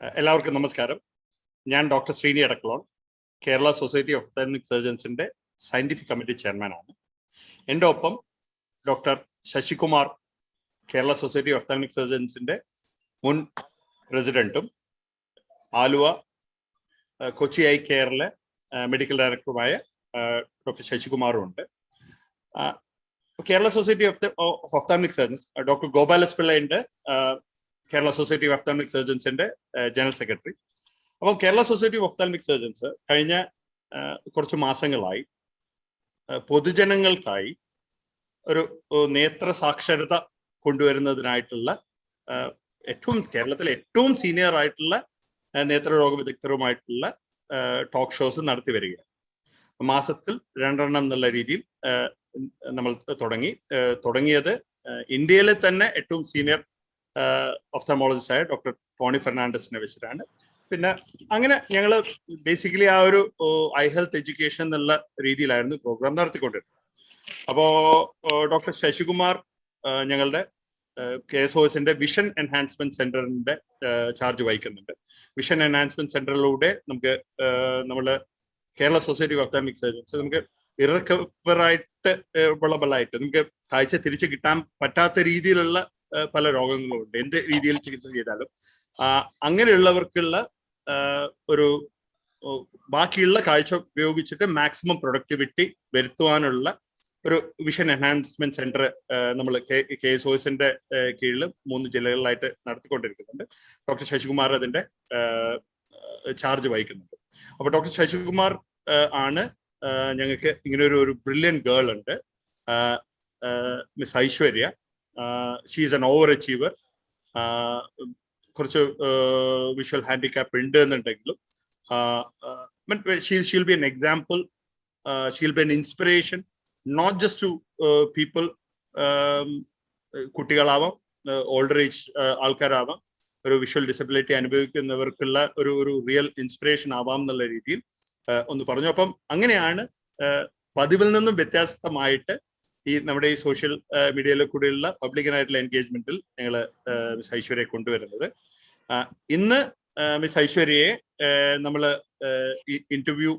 എല്ലാവർക്കും നമസ്കാരം. ഞാൻ doctor Sreeni Edakkalon, Kerala society of ophthalmic സർജൻസിന്റെ സയന്റിഫിക് കമ്മിറ്റി ചെയർമാനാണ്. എൻ്റെ ഒപ്പം doctor Sasikumar, Kerala society of ophthalmic സർജൻസിന്റെ മുൻ പ്രസിഡന്റും ആലുവ കൊച്ചി ഐ കെയറിലെ മെഡിക്കൽ ഡയറക്ടറുമായ ഡോക്ടർ ശശികുമാറും ഉണ്ട്. Kerala society of ophthalmic surgeons doctor ഗോപാലസ്പിള്ളയുണ്ട്, കേരള സൊസൈറ്റി ഓഫ് ഒപ്താൽമിക് സർജൻസിന്റെ ജനറൽ സെക്രട്ടറി. അപ്പം Kerala society of ophthalmic surgeons കഴിഞ്ഞ കുറച്ച് മാസങ്ങളായി പൊതുജനങ്ങൾക്കായി ഒരു നേത്ര സാക്ഷരത കൊണ്ടുവരുന്നതിനായിട്ടുള്ള കേരളത്തിലെ ഏറ്റവും സീനിയർ ആയിട്ടുള്ള നേത്രരോഗ വിദഗ്ധരുമായിട്ടുള്ള ടോക്ക് ഷോസ് നടത്തി വരികയാണ്. മാസത്തിൽ 2 എന്നുള്ള രീതിയിൽ നമ്മൾ തുടങ്ങിയത് ഇന്ത്യയിലെ തന്നെ ഏറ്റവും സീനിയർ ഒഫ്താൽമോളജിസ്റ്റ് ആയ ഡോക്ടർ ടോണി ഫെർണാണ്ടസിനെ വെച്ചിട്ടാണ്. പിന്നെ അങ്ങനെ ഞങ്ങൾ ബേസിക്കലി ആ ഒരു ഐ ഹെൽത്ത് എഡ്യൂക്കേഷൻ എന്നുള്ള രീതിയിലായിരുന്നു പ്രോഗ്രാം നടത്തിക്കൊണ്ടിരുന്നത്. അപ്പോൾ ഡോക്ടർ ശശികുമാർ ഞങ്ങളുടെ KSOSന്റെ വിഷൻ എൻഹാൻസ്മെന്റ് സെന്ററിന്റെ ചാർജ് വഹിക്കുന്നുണ്ട്. വിഷൻ എൻഹാൻസ്മെന്റ് സെന്ററിലൂടെ നമുക്ക് നമ്മള് Kerala society of ophthalmic surgeons നമുക്ക് ഇറക്കവറായിട്ട് വിളബിളായിട്ട് നമുക്ക് കാഴ്ച തിരിച്ചു കിട്ടാൻ പറ്റാത്ത രീതിയിലുള്ള പല രോഗങ്ങളുണ്ട്. എന്ത് രീതിയിൽ ചികിത്സ ചെയ്താലും അങ്ങനെയുള്ളവർക്കുള്ള ഒരു ബാക്കിയുള്ള കാഴ്ച ഉപയോഗിച്ചിട്ട് മാക്സിമം പ്രൊഡക്ടിവിറ്റി വരുത്തുവാനുള്ള ഒരു വിഷൻ എൻഹാൻസ്മെന്റ് സെന്റർ നമ്മൾ KSOSന്റെ കീഴിൽ 3 ജില്ലകളിലായിട്ട് നടത്തിക്കൊണ്ടിരിക്കുന്നുണ്ട്. ഡോക്ടർ ശശികുമാർ അതിന്റെ ചാർജ് വഹിക്കുന്നുണ്ട്. അപ്പൊ ഡോക്ടർ ശശികുമാർ ആണ് ഞങ്ങൾക്ക് ഇങ്ങനെ ഒരു ബ്രില്യൻ ഗേൾ ഉണ്ട്, miss Aishwarya. She is an overachiever. കുറച്ച് വിഷ്വൽ ഹാൻഡിക്യാപ്പ് ഉണ്ട് എന്നുണ്ടെങ്കിലും she'll be an example, she'll be an inspiration, not just to people, കുട്ടികളാവാം, ഓൾഡർ ഏജ് ആൾക്കാരാവാം, ഒരു വിഷ്വൽ ഡിസബിലിറ്റി അനുഭവിക്കുന്നവർക്കുള്ള ഒരു റിയൽ ഇൻസ്പിറേഷൻ ആവാം എന്നുള്ള രീതിയിൽ ഒന്ന് പറഞ്ഞു. അപ്പം അങ്ങനെയാണ് പതിവിൽ നിന്നും വ്യത്യസ്തമായിട്ട് നമ്മുടെ ഈ സോഷ്യൽ മീഡിയയിലെ കൂടെയുള്ള പബ്ലിക്കിനായിട്ടുള്ള എൻഗേജ്മെന്റിൽ ഞങ്ങൾ മിസ് ഐശ്വര്യയെ കൊണ്ടുവരുന്നത്. ഇന്ന് മിസ് ഐശ്വര്യയെ നമ്മൾ ഇന്റർവ്യൂ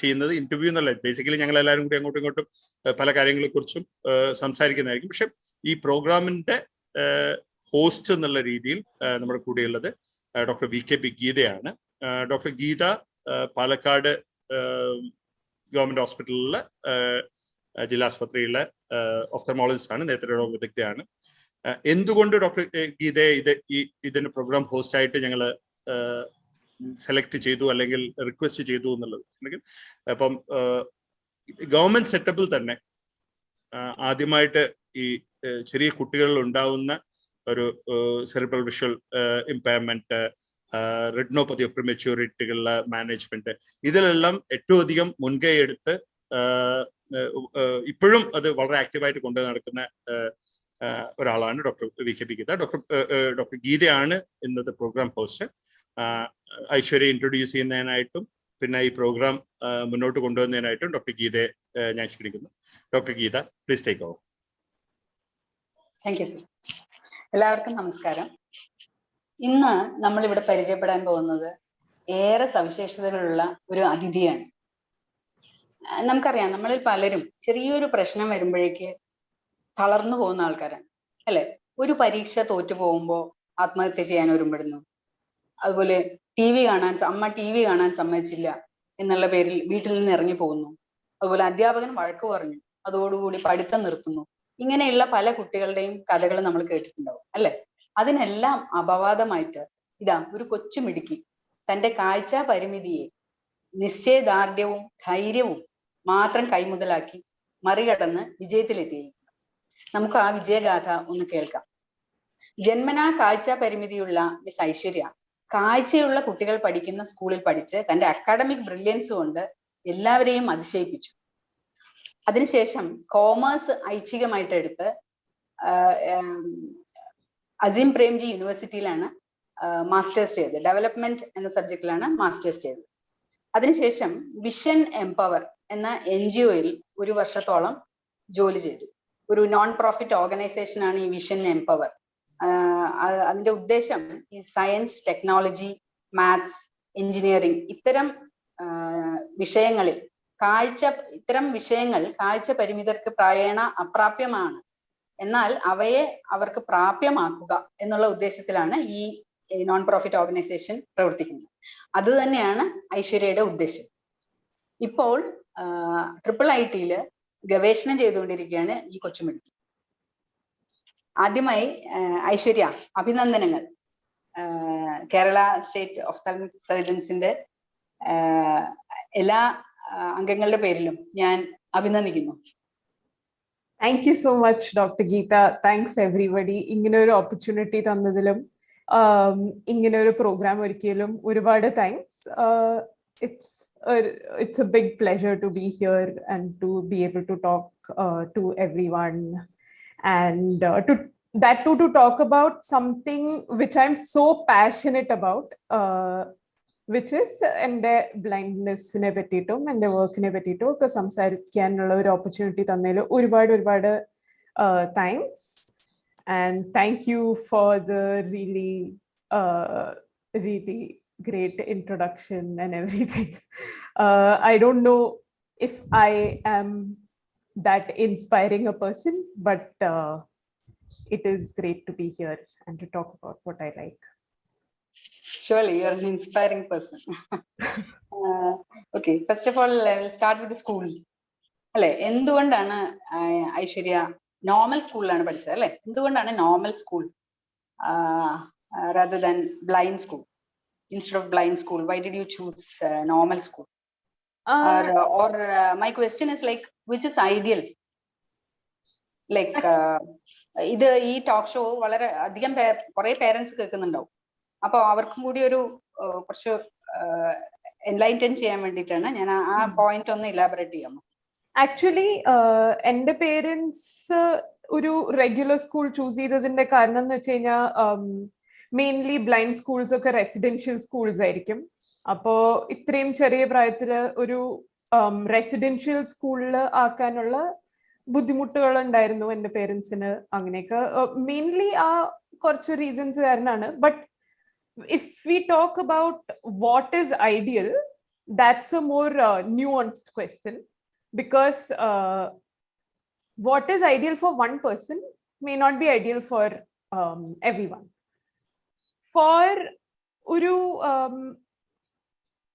ചെയ്യുന്നത്, ഇന്റർവ്യൂ എന്നല്ല, ബേസിക്കലി ഞങ്ങൾ എല്ലാവരും കൂടി അങ്ങോട്ടും ഇങ്ങോട്ടും പല കാര്യങ്ങളെ കുറിച്ചും സംസാരിക്കുന്നതായിരിക്കും. പക്ഷെ ഈ പ്രോഗ്രാമിന്റെ ഹോസ്റ്റ് എന്നുള്ള രീതിയിൽ നമ്മുടെ കൂടെയുള്ളത് ഡോക്ടർ VKP ഗീതയാണ്. ഡോക്ടർ ഗീത പാലക്കാട് ഗവൺമെന്റ് ഹോസ്പിറ്റലിലെ ജില്ലാ ആസ്പത്രിയിലെ ഒഫ്തൽമോളജിസ്റ്റ് ആണ്, നേത്രരോഗ വിദഗ്ധയാണ്. എന്തുകൊണ്ട് ഡോക്ടർ ഗീതയെ ഇതിന്റെ പ്രോഗ്രാം ഹോസ്റ്റ് ആയിട്ട് ഞങ്ങൾ സെലക്ട് ചെയ്തു അല്ലെങ്കിൽ റിക്വസ്റ്റ് ചെയ്തു എന്നുള്ളത്, അപ്പം ഗവൺമെന്റ് സെറ്റപ്പിൽ തന്നെ ആദ്യമായിട്ട് ഈ ചെറിയ കുട്ടികളിൽ ഉണ്ടാവുന്ന ഒരു cerebral visual impairment, retinopathy of പ്രിമച്യൂരിറ്റികളുടെ മാനേജ്മെന്റ്, ഇതിലെല്ലാം ഏറ്റവും അധികം മുൻകൈ എടുത്ത് ഇപ്പോഴും അത് വളരെ ആക്റ്റീവായിട്ട് കൊണ്ടു നടക്കുന്ന ഒരാളാണ് ഡോക്ടർ VKP ഗീത. ഡോക്ടർ ഗീതയാണ് ഇന്നത്തെ പ്രോഗ്രാം ഹോസ്റ്റ്. ഐശ്വര്യ ഇൻട്രൊഡ്യൂസ് ചെയ്യുന്നതിനായിട്ടും പിന്നെ ഈ പ്രോഗ്രാം മുന്നോട്ട് കൊണ്ടുവന്നതിനായിട്ടും ഡോക്ടർ ഗീതയെ ഞാൻ ക്ഷണിക്കുന്നു. Doctor Geetha, please take over. Thank you sir. എല്ലാവർക്കും നമസ്കാരം. ഇന്ന് നമ്മൾ ഇവിടെ പരിചയപ്പെടാൻ പോകുന്നത് ഏറെ സവിശേഷതകളുള്ള ഒരു അതിഥിയാണ്. നമുക്കറിയാം, നമ്മളിൽ പലരും ചെറിയൊരു പ്രശ്നം വരുമ്പോഴേക്ക് തളർന്നു പോകുന്ന ആൾക്കാരാണ്, അല്ലെ? ഒരു പരീക്ഷ തോറ്റു പോകുമ്പോൾ ആത്മഹത്യ ചെയ്യാൻ ഒരുമ്പെടുന്നു. അതുപോലെ അമ്മ ടി വി കാണാൻ സമ്മതിച്ചില്ല എന്നുള്ള പേരിൽ വീട്ടിൽ നിന്ന് ഇറങ്ങി പോകുന്നു. അതുപോലെ അധ്യാപകൻ വഴക്ക് പറഞ്ഞു, അതോടുകൂടി പഠിത്തം നിർത്തുന്നു. ഇങ്ങനെയുള്ള പല കുട്ടികളുടെയും കഥകൾ നമ്മൾ കേട്ടിട്ടുണ്ടാവും, അല്ലെ? അതിനെല്ലാം അപവാദമായിട്ട് ഇതാ ഒരു കൊച്ചുമിടുക്കി തന്റെ കാഴ്ചാ പരിമിതിയെ നിശ്ചയദാർഢ്യവും ധൈര്യവും മാത്രം കൈമുതലാക്കി മറികടന്ന് വിജയത്തിലെത്തിയിരിക്കുന്നു. നമുക്ക് ആ വിജയഗാഥ ഒന്ന് കേൾക്കാം. ജന്മനാ കാഴ്ചാ പരിമിതിയുള്ള മിസ് ഐശ്വര്യ കാഴ്ചയുള്ള കുട്ടികൾ പഠിക്കുന്ന സ്കൂളിൽ പഠിച്ച് തന്റെ അക്കാഡമിക് ബ്രില്യൻസ് കൊണ്ട് എല്ലാവരെയും അതിശയിപ്പിച്ചു. അതിനുശേഷം കോമേഴ്സ് ഐച്ഛികമായിട്ട് എടുത്ത് അസീം പ്രേംജി യൂണിവേഴ്സിറ്റിയിലാണ് മാസ്റ്റേഴ്സ് ചെയ്തത്. ഡെവലപ്മെന്റ് എന്ന സബ്ജക്റ്റിലാണ് മാസ്റ്റേഴ്സ് ചെയ്തത്. അതിനുശേഷം വിഷൻ എംപവർ എന്ന NGOയിൽ 1 വർഷത്തോളം ജോലി ചെയ്തു. ഒരു നോൺ പ്രോഫിറ്റ് ഓർഗനൈസേഷൻ ആണ് ഈ വിഷൻ എംപവർ. അതിന്റെ ഉദ്ദേശം ഈ സയൻസ്, ടെക്നോളജി, മാത്സ്, എഞ്ചിനീയറിംഗ് ഇത്തരം വിഷയങ്ങളിൽ ഇത്തരം വിഷയങ്ങൾ കാഴ്ച പരിമിതർക്ക് പ്രായേണ അപ്രാപ്യമാണ്. എന്നാൽ അവയെ അവർക്ക് പ്രാപ്യമാക്കുക എന്നുള്ള ഉദ്ദേശത്തിലാണ് ഈ നോൺ പ്രോഫിറ്റ് ഓർഗനൈസേഷൻ പ്രവർത്തിക്കുന്നത്. അത് തന്നെയാണ് ഐശ്വര്യയുടെ ഉദ്ദേശം. ഇപ്പോൾ IIIT ഗവേഷണം ചെയ്തുകൊണ്ടിരിക്കുകയാണ് ഈ കൊച്ചുമിടുക്കി. ആദ്യമായി ഐശ്വര്യ, അഭിനന്ദനങ്ങൾ. കേരള സ്റ്റേറ്റ് ഓഫ്താൽമിക് സർജൻസിന്റെ എല്ലാ അംഗങ്ങളുടെ പേരിലും ഞാൻ അഭിനന്ദിക്കുന്നു. Thank you so much, Dr. Geeta. Thanks everybody. ഇങ്ങനെ ഒരു ഓപ്പർച്യൂണിറ്റി തന്നതിലും ഇങ്ങനെ ഒരു പ്രോഗ്രാം ഒരുക്കിയതിലും ഒരുപാട് thanks. It's a big pleasure to be here and to be able to talk to everyone, and to talk about something which I'm so passionate about, which is എൻ്റെ ബ്ലൈൻഡ്നെസ്സിനെ പറ്റിയിട്ടും എൻ്റെ വർക്കിനെ പറ്റിയിട്ടും ഒക്കെ സംസാരിക്കാനുള്ള ഒരു ഓപ്പർച്യൂണിറ്റി തന്നതിൽ ഒരുപാട് thanks. And thank you for the really great introduction and everything. I don't know if I am that inspiring a person, but it is great to be here and to talk about what I like. Surely you're an inspiring person. Okay, first of all, I will start with the school. അല്ലെ, എന്തുകൊണ്ടാണ് Aishwarya normal സ്കൂളിലാണ് പഠിച്ചത് അല്ലെ? എന്തുകൊണ്ടാണ് normal school rather than blind school? Instead of blind school, why did you choose normal school? Or my question is like, which is ideal? Like ഇത് ഈ talk show വളരെ അധികം കുറെ പേരൻസ് കേൾക്കുന്നുണ്ടാവും. അപ്പൊ അവർക്കും കൂടി ഒരു കുറച്ച് എൻലൈറ്റൻ ചെയ്യാൻ വേണ്ടിയിട്ടാണ് ഞാൻ ആ പോയിന്റ് ഒന്ന് ഇലാബറേറ്റ് ചെയ്യാമോ? ആക്ച്വലി എൻ്റെ പേരൻസ് ഒരു റെഗുലർ സ്കൂൾ ചൂസ് ചെയ്തതിന്റെ കാരണം എന്ന് വെച്ച് കഴിഞ്ഞാൽ മെയിൻലി ബ്ലൈൻഡ് സ്കൂൾസ് ഒക്കെ റെസിഡൻഷ്യൽ സ്കൂൾസ് ആയിരിക്കും. അപ്പോൾ ഇത്രയും ചെറിയ പ്രായത്തില് ഒരു റെസിഡൻഷ്യൽ സ്കൂളിൽ ആക്കാനുള്ള ബുദ്ധിമുട്ടുകൾ ഉണ്ടായിരുന്നു എൻ്റെ പേരൻസിന്. അങ്ങനെയൊക്കെ മെയിൻലി ആ കുറച്ച് റീസൺസ് കാരണമാണ്. But if we talk about what is ideal, that's a more nuanced question, because what is ideal for one person may not be ideal for everyone. For Uru,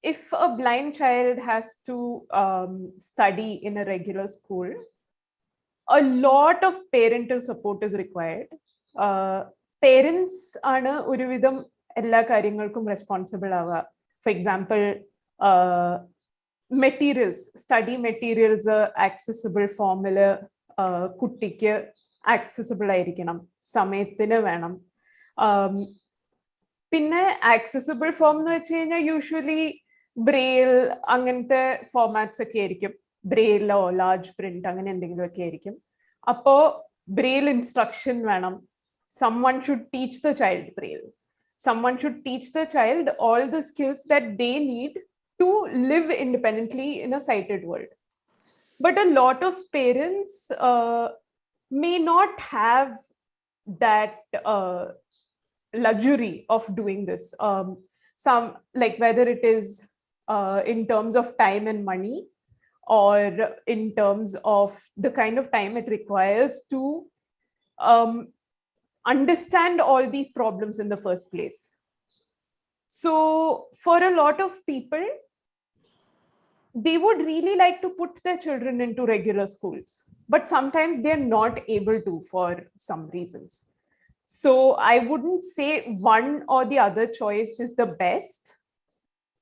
if a blind child has to study in a regular school, a lot of parental support is required. Parents are ഒരു വിധം എല്ലാ കാര്യങ്ങൾക്കും responsible ആവുക. For example materials, study materials accessible ഫോമില് കുട്ടിക്ക് accessible ആയിരിക്കണം, സമയത്തിന് വേണം. പിന്നെ ആക്സസിബിൾ ഫോം എന്ന് വെച്ച് കഴിഞ്ഞാൽ യൂഷ്വലി ബ്രെയിൽ അങ്ങനത്തെ ഫോർമാറ്റ്സ് ഒക്കെ ആയിരിക്കും. ബ്രെയിലോ ലാർജ് പ്രിന്റ് അങ്ങനെ എന്തെങ്കിലും ഒക്കെ ആയിരിക്കും. അപ്പോ ബ്രെയിൽ ഇൻസ്ട്രക്ഷൻ വേണം. someone should teach the child braille. Someone should teach the child all the skills that they need to live independently in a sighted world. But a lot of parents may not have that luxury of doing this. Some, like whether it is in terms of time and money, or in terms of the kind of time it requires to understand all these problems in the first place. So for a lot of people, they would really like to put their children into regular schools, but sometimes they're not able to for some reasons. So I wouldn't say one or the other choice is the best.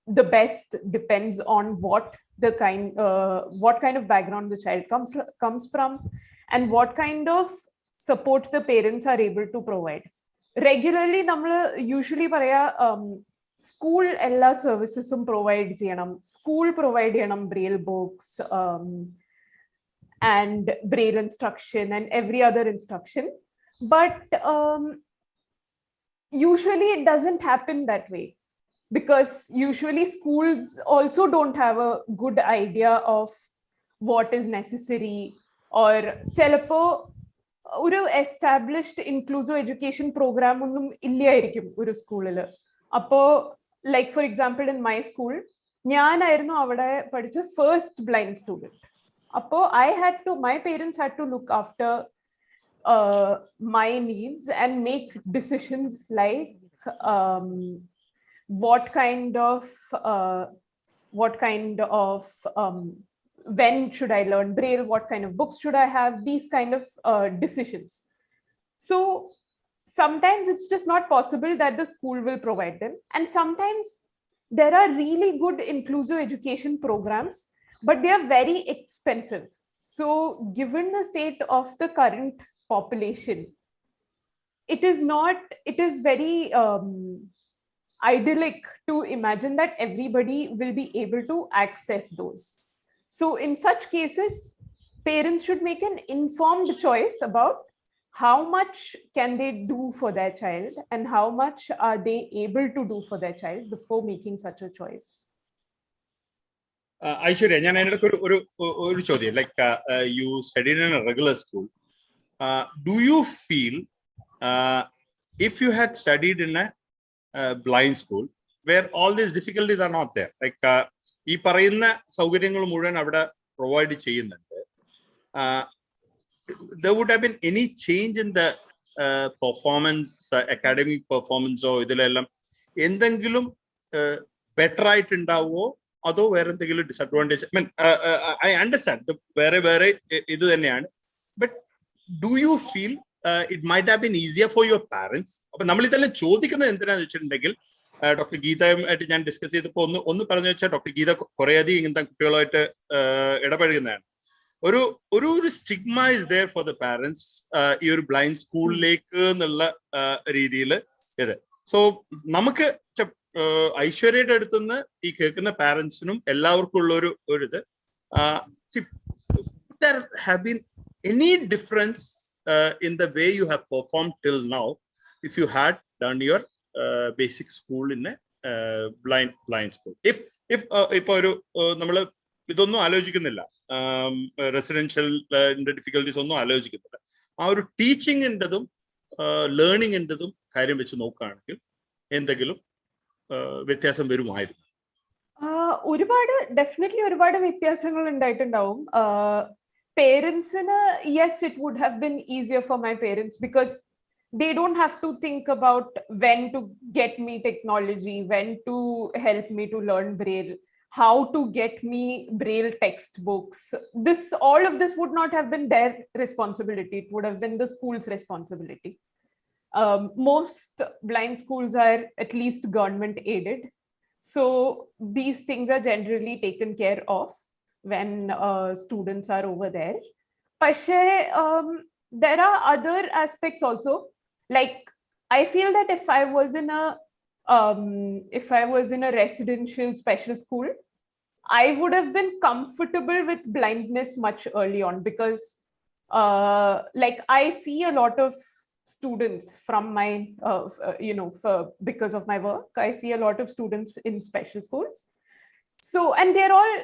The best depends on what kind of background the child comes from, and what kind of support the parents are able to provide. Regularly നമ്മൾ usually പറയാ school എല്ലാ സർവീസസും provide ചെയ്യണം, school provide ചെയ്യണം Braille books and Braille instruction and every other instruction. But usually it doesn't happen that way, because usually schools also don't have a good idea of what is necessary, or ചിലപ്പോ ഒരു established inclusive education programme ഒന്നും ഇല്ലായിരിക്കും ഒരു സ്കൂളിൽ. അപ്പോ like for example in my school, ഞാനായിരുന്നു അവിടെ പഠിച്ച ഫസ്റ്റ് ബ്ലൈൻഡ് സ്റ്റുഡൻറ്. അപ്പോ my parents had to look after my needs and make decisions like what kind of when should I learn Braille, what kind of books should I have, these kind of decisions. So sometimes it's just not possible that the school will provide them, and sometimes there are really good inclusive education programs, but they are very expensive. So given the state of the current population, it is very idyllic to imagine that everybody will be able to access those. So in such cases, parents should make an informed choice about how much can they do for their child and how much are they able to do for their child before making such a choice. Aishwarya, ഞാൻ അതിനിടയ്ക്ക് ഒരു ചോദ്യം, like you studied in a regular school. Do you feel if you had studied in a blind school where all these difficulties are not there, like ഈ പറയുന്ന സൗകര്യങ്ങൾ മുഴുവൻ അവിടെ provide ചെയ്യുന്നുണ്ട്, there would have been any change in the performance, academic performance ഓ ഇതിലെല്ലാം എന്തെങ്കിലും better ആയിട്ടുണ്ടാവോ, അതോ വേറെ എന്തെങ്കിലും ഡിസഡ്വാൻറ്റേജ്? I understand വേറെ ഇത് തന്നെയാണ്, but do you feel it might have been easier for your parents? അപ്പൊ നമ്മൾ ഇതെല്ലാം ചോദിക്കുന്നത് എന്തിനാന്ന് വെച്ചിട്ടുണ്ടെങ്കിൽ, ഡോക്ടർ ഗീതയുമായിട്ട് ഞാൻ ഡിസ്കസ് ചെയ്തപ്പോൾ ഒന്ന് പറഞ്ഞു വെച്ചാൽ, ഡോക്ടർ ഗീത കുറേയധികം ഇങ്ങനത്തെ കുട്ടികളുമായിട്ട് ഇടപഴകുന്നതാണ്. ഒരു stigma is there for the parents ഈ ഒരു ബ്ലൈൻഡ് സ്കൂളിലേക്ക് എന്നുള്ള രീതിയിൽ ഇത്. സോ നമുക്ക് ഐശ്വര്യയുടെ അടുത്തുനിന്ന് ഈ കേൾക്കുന്ന പാരന്റ്സിനും എല്ലാവർക്കും ഉള്ള ഒരു ഇത്, there have been any difference in the way you have performed till now if you had done your basic school in a blind school? If ഇപ്പൊ ഒരു നമ്മള് ഇതൊന്നും ആലോചിക്കുന്നില്ല, റെസിഡൻഷ്യൽ ഡിഫിക്കൽട്ടീസ് ഒന്നും ആലോചിക്കുന്നില്ല, ആ ഒരു ടീച്ചിങ്ങിൻ്റെതും ലേണിങ്ങിൻ്റെതും കാര്യം വെച്ച് നോക്കുകയാണെങ്കിൽ എന്തെങ്കിലും വ്യത്യാസം വരുമായിരുന്നു? ഡെഫിനറ്റ്ലി ഒരുപാട് വ്യത്യാസങ്ങൾ ഉണ്ടായിട്ടുണ്ടാവും. പേരൻസിന് yes, it would have been easier for my parents because they don't have to think about when to get me technology, when to help me to learn Braille, how to get me Braille textbooks. All of this would not have been their responsibility. It would have been the school's responsibility. Most blind schools are at least government aided, so these things are generally taken care of when students are over there. But there are other aspects also. Like, I feel that if I was in a residential special school, I would have been comfortable with blindness much early on, because like I see a lot of students from my because of my work, I see a lot of students in special schools, so and they're all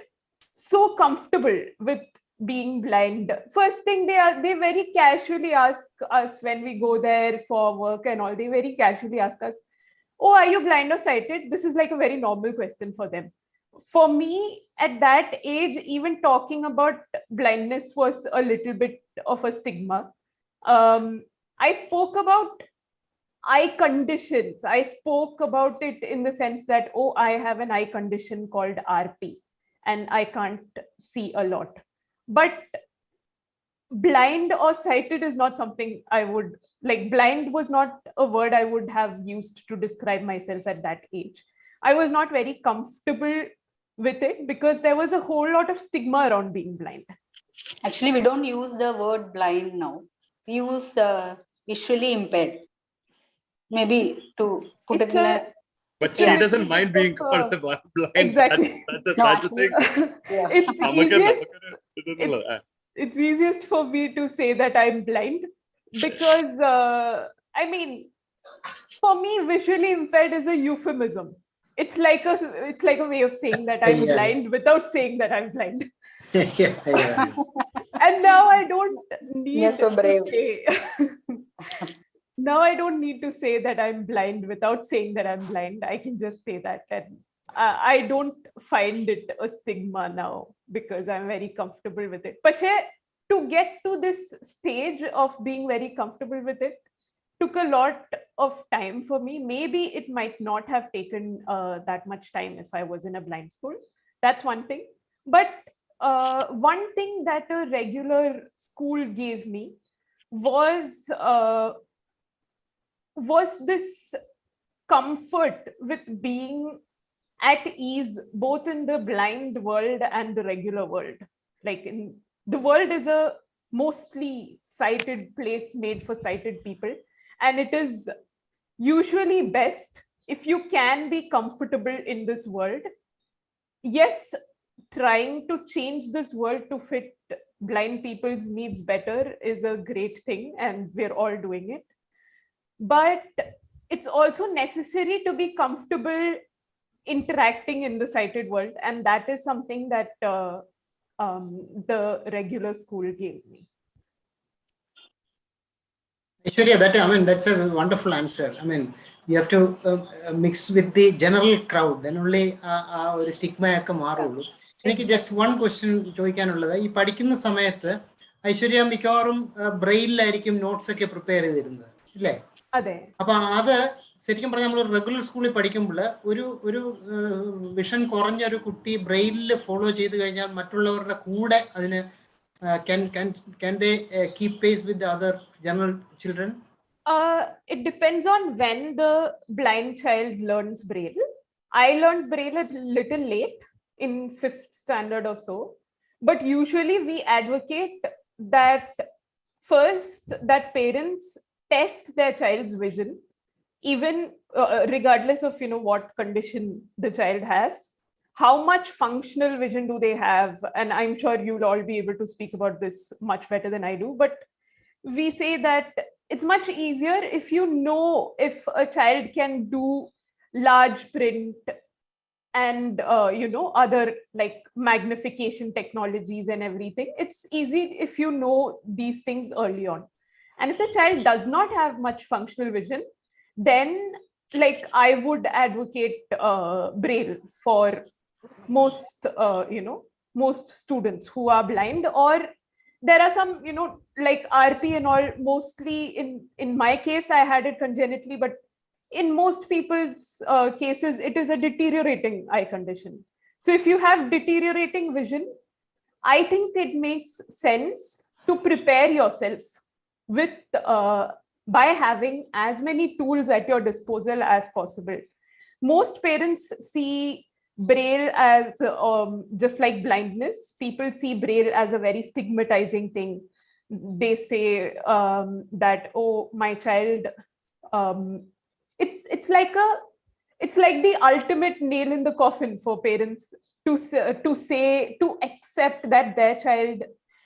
so comfortable with being blind. First thing, they very casually ask us when we go there for work and all, they very casually ask us, oh, are you blind or sighted? This is like a very normal question for them. For me, at that age, even talking about blindness was a little bit of a stigma. I spoke about eye conditions. I spoke about it in the sense that, oh, I have an eye condition called RP and I can't see a lot. But blind or sighted is not something I would like. Blind was not a word I would have used to describe myself at that age. I was not very comfortable with it because there was a whole lot of stigma around being blind. Actually, we don't use the word blind now. We use visually impaired. Maybe to put it in a... But she doesn't mind being called blind. Exactly. That's the thing. Yeah. It's easiest for me to say that I'm blind because I mean, for me, visually impaired is a euphemism. It's like a way of saying that I'm blind without saying that I'm blind. Yeah. And now I don't need You're so brave. to say now I don't need to say that I'm blind without saying that I'm blind. I can just say that. And I don't find it a stigma now because I'm very comfortable with it. But to get to this stage of being very comfortable with it took a lot of time for me. Maybe it might not have taken that much time if I was in a blind school. That's one thing. But one thing that a regular school gave me was this comfort with being at ease both in the blind world and the regular world. Like the world is a mostly sighted place made for sighted people, and it is usually best if you can be comfortable in this world. Yes, trying to change this world to fit blind people's needs better is a great thing, and we're all doing it. But it's also necessary to be comfortable interacting in the sighted world, and that is something that the regular school gave me. Aishwarya, that's a wonderful answer. I mean, you have to mix with the general crowd, then only a stigma ഒക്കെ മാറുള്ളൂ. എനിക്ക് just one question ചോദിക്കാനുള്ളത്, ഈ പഠിക്കുന്ന സമയത്ത് ഐശ്വര്യ മിക്കവാറും ബ്രെയിലായിരിക്കും notes ഒക്കെ prepare ചെയ്തിരുന്നത് അല്ലേ? അതെ. അപ്പൊ അത് ശരിക്കും പറഞ്ഞാൽ നമ്മൾ റെഗുലർ സ്കൂളിൽ പഠിക്കുമ്പോൾ ഒരു വിഷൻ കുറഞ്ഞ ഒരു കുട്ടി ബ്രെയിലിൽ ഫോളോ ചെയ്ത് കഴിഞ്ഞാൽ മറ്റുള്ളവരുടെ കൂടെ അതിന് can they keep pace with the other general children? It depends on when the blind child learns Braille. I learned Braille a little late, in 5th standard or so. But usually we advocate that first that parents test their child's vision, even regardless of what condition the child has. How much functional vision do they have? And I'm sure you'll all be able to speak about this much better than I do. But we say that it's much easier if you know if a child can do large print and other like magnification technologies and everything. It's easy if you know these things early on. And if the child does not have much functional vision, then like I would advocate Braille for most students who are blind. Or there are some like RP and all. Mostly in my case I had it congenitally, but in most people's cases it is a deteriorating eye condition. So if you have deteriorating vision, I think it makes sense to prepare yourself with by having as many tools at your disposal as possible. Most parents see Braille as just like blindness. People see Braille as a very stigmatizing thing. They say that, oh, my child, it's like the ultimate nail in the coffin for parents to accept that their child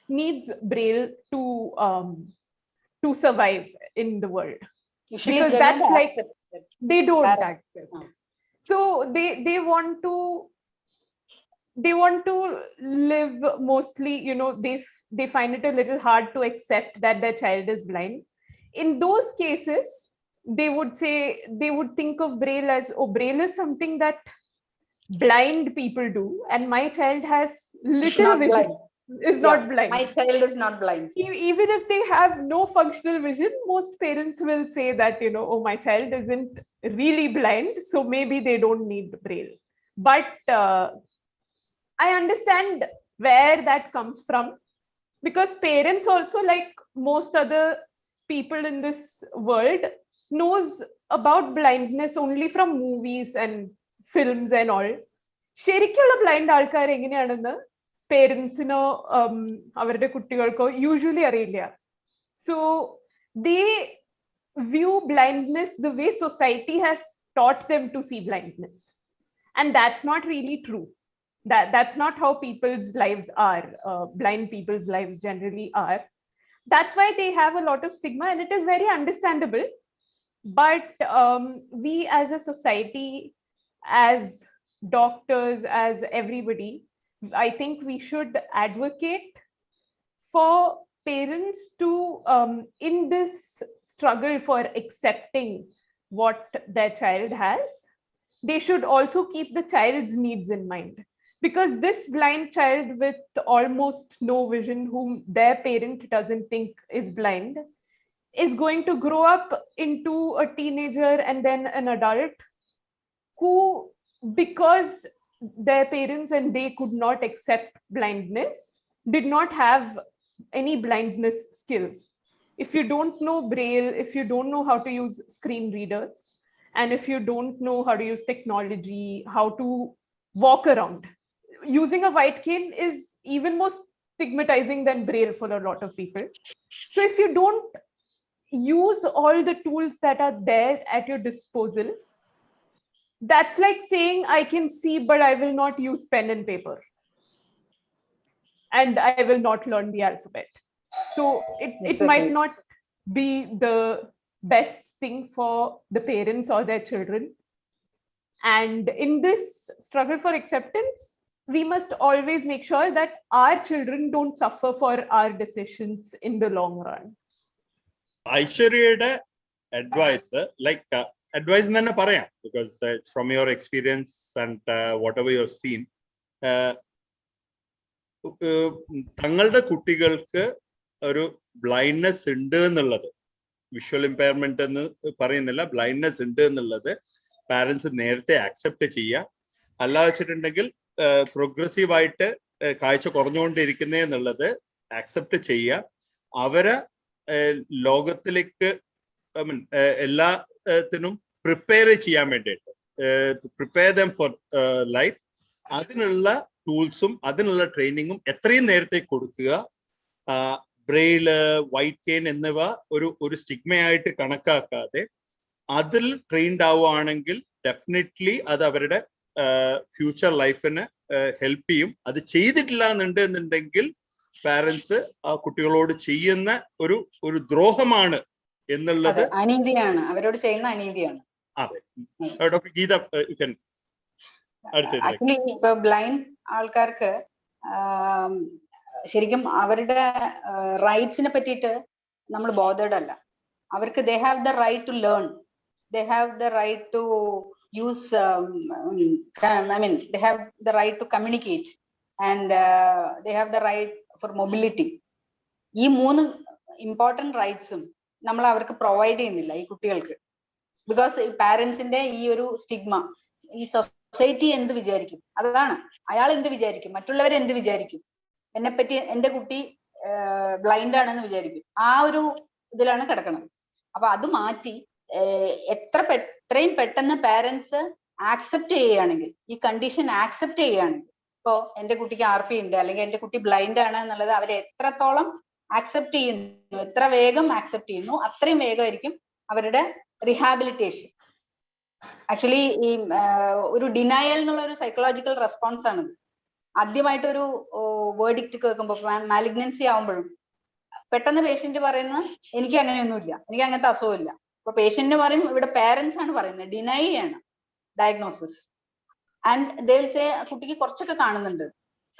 needs Braille to survive in the world. Usually because they that's don't like accept. they don't Parents. accept. So they want to live mostly, they find it a little hard to accept that their child is blind. In those cases, they would think of Braille as, oh, Braille is something that blind people do, and my child has little vision. Is not blind. My child is not blind. Even if they have no functional vision, most parents will say that, oh, my child isn't really blind, so maybe they don't need Braille. But I understand where that comes from, because parents also, like most other people in this world, knows about blindness only from movies and films and all. ശരിക്കുള്ള blind ആൾക്കാർ എങ്ങനെയാണെന്ന് പേരൻസിനോ അവരുടെ കുട്ടികൾക്കോ usually അറിയില്ല. So they view blindness the way society has taught them to see blindness, and that's not really true. That's not how people's lives are. Blind people's lives generally are. That's why they have a lot of stigma, and it is very understandable. But we as a society, as doctors, as everybody, I think we should advocate for parents to, in this struggle for accepting what their child has, they should also keep the child's needs in mind. Because this blind child with almost no vision, whom their parent doesn't think is blind, is going to grow up into a teenager and then an adult who, because their parents and they could not accept blindness, did not have any blindness skills. If you don't know Braille, if you don't know how to use screen readers, and if you don't know how to use technology, how to walk around, using a white cane is even more stigmatizing than Braille for a lot of people. So if you don't use all the tools that are there at your disposal, that's like saying I can see, but I will not use pen and paper. And I will not learn the alphabet. So it might not be the best thing for the parents or their children. And in this struggle for acceptance, we must always make sure that our children don't suffer for our decisions in the long run. Aishwaryയുടെ advice, like advice എന്ന് തന്നെ പറയാം, because it's from your experience and whatever you've seen. തങ്ങളുടെ കുട്ടികൾക്ക് ഒരു blindness ഉണ്ട് എന്നുള്ളത്, visual impairment എന്ന് പറയുന്നില്ല, ബ്ലൈൻഡ്നെസ് ഉണ്ട് എന്നുള്ളത് പാരന്റ്സ് നേരത്തെ ആക്സെപ്റ്റ് ചെയ്യുക. അല്ല വെച്ചിട്ടുണ്ടെങ്കിൽ പ്രോഗ്രസീവായിട്ട് കാഴ്ച കുറഞ്ഞുകൊണ്ടിരിക്കുന്നേ എന്നുള്ളത് ആക്സെപ്റ്റ് ചെയ്യുക. അവരെ ലോകത്തിലേക്ക് എല്ലാത്തിനും പ്രിപ്പയർ ചെയ്യാൻ വേണ്ടിയിട്ട്, പ്രിപ്പയർ ദം ഫോർ ലൈഫ്, അതിനുള്ള ടൂൾസും അതിനുള്ള ട്രെയിനിങ്ങും എത്രയും നേരത്തെ കൊടുക്കുക. ബ്രെയില്, വൈറ്റ് കെയിൻ എന്നിവ ഒരു സ്റ്റിഗ്മയായിട്ട് കണക്കാക്കാതെ അതിൽ ട്രെയിൻഡ് ആവുകയാണെങ്കിൽ ഡെഫിനറ്റ്ലി അത് അവരുടെ ഫ്യൂച്ചർ ലൈഫിന് ഹെൽപ്പ് ചെയ്യും. അത് ചെയ്തിട്ടില്ല എന്നുണ്ടെങ്കിൽ പാരന്റ്സ് ആ കുട്ടികളോട് ചെയ്യുന്ന ഒരു ദ്രോഹമാണ് എന്നുള്ളത്, അനീതിയാണ്, അവരോട് ചെയ്യുന്ന അനീതിയാണ്. അതെ. ഡോക്ടർ ഗീത, ആക്ച്വലി ഇപ്പൊ ബ്ലൈൻഡ് ആൾക്കാർക്ക് ശരിക്കും അവരുടെ റൈറ്റ്സിനെ പറ്റിയിട്ട് നമ്മൾ ബോധേഡ് അല്ല. അവർക്ക് they have the right to learn, they have the right to use, they have the right to communicate, and they have the right for mobility. ഈ 3 ഇമ്പോർട്ടൻറ്റ് റൈറ്റ്സും നമ്മൾ അവർക്ക് പ്രൊവൈഡ് ചെയ്യുന്നില്ല ഈ കുട്ടികൾക്ക്. ബിക്കോസ് പാരന്റ്സിന്റെ ഈ ഒരു സ്റ്റിഗ്മ, ഈ സൊസൈറ്റി എന്ത് വിചാരിക്കും, അതാണ്. അയാൾ എന്ത് വിചാരിക്കും, മറ്റുള്ളവർ എന്ത് വിചാരിക്കും, എന്നെപ്പറ്റി എന്റെ കുട്ടി ബ്ലൈൻഡ് ആണെന്ന് വിചാരിക്കും, ആ ഒരു ഇതിലാണ് കിടക്കുന്നത്. അപ്പൊ അത് മാറ്റി എത്രയും പെട്ടെന്ന് പാരന്റ്സ് ആക്സെപ്റ്റ് ചെയ്യുകയാണെങ്കിൽ, ഈ കണ്ടീഷൻ ആക്സെപ്റ്റ് ചെയ്യുകയാണെങ്കിൽ, ഇപ്പോ എന്റെ കുട്ടിക്ക് RP ഉണ്ട് അല്ലെങ്കിൽ എന്റെ കുട്ടി ബ്ലൈൻഡ് ആണ് എന്നുള്ളത് അവർ എത്രത്തോളം ആക്സെപ്റ്റ് ചെയ്യുന്നു, എത്ര വേഗം ആക്സെപ്റ്റ് ചെയ്യുന്നു, അത്രയും വേഗമായിരിക്കും അവരുടെ റിഹാബിലിറ്റേഷൻ. ആക്ച്വലി ഈ ഒരു ഡിനയൽ എന്നുള്ള ഒരു സൈക്കോളജിക്കൽ റെസ്പോൺസ് ആണ്. ആദ്യമായിട്ടൊരു വേർഡിക്റ്റ് കേൾക്കുമ്പോൾ, മാലിഗ്നൻസി ആവുമ്പോഴും പെട്ടെന്ന് പേഷ്യന്റ് പറയുന്നത് എനിക്ക് അങ്ങനെയൊന്നുമില്ല, എനിക്ക് അങ്ങനത്തെ അസുഖമില്ല. അപ്പൊ പേഷ്യന്റിന് പറയും, ഇവിടെ പേരൻസ് ആണ് പറയുന്നത്, ഡിനൈ ആണ് diagnosis. And they will say കുട്ടിക്ക് കുറച്ചൊക്കെ കാണുന്നുണ്ട്,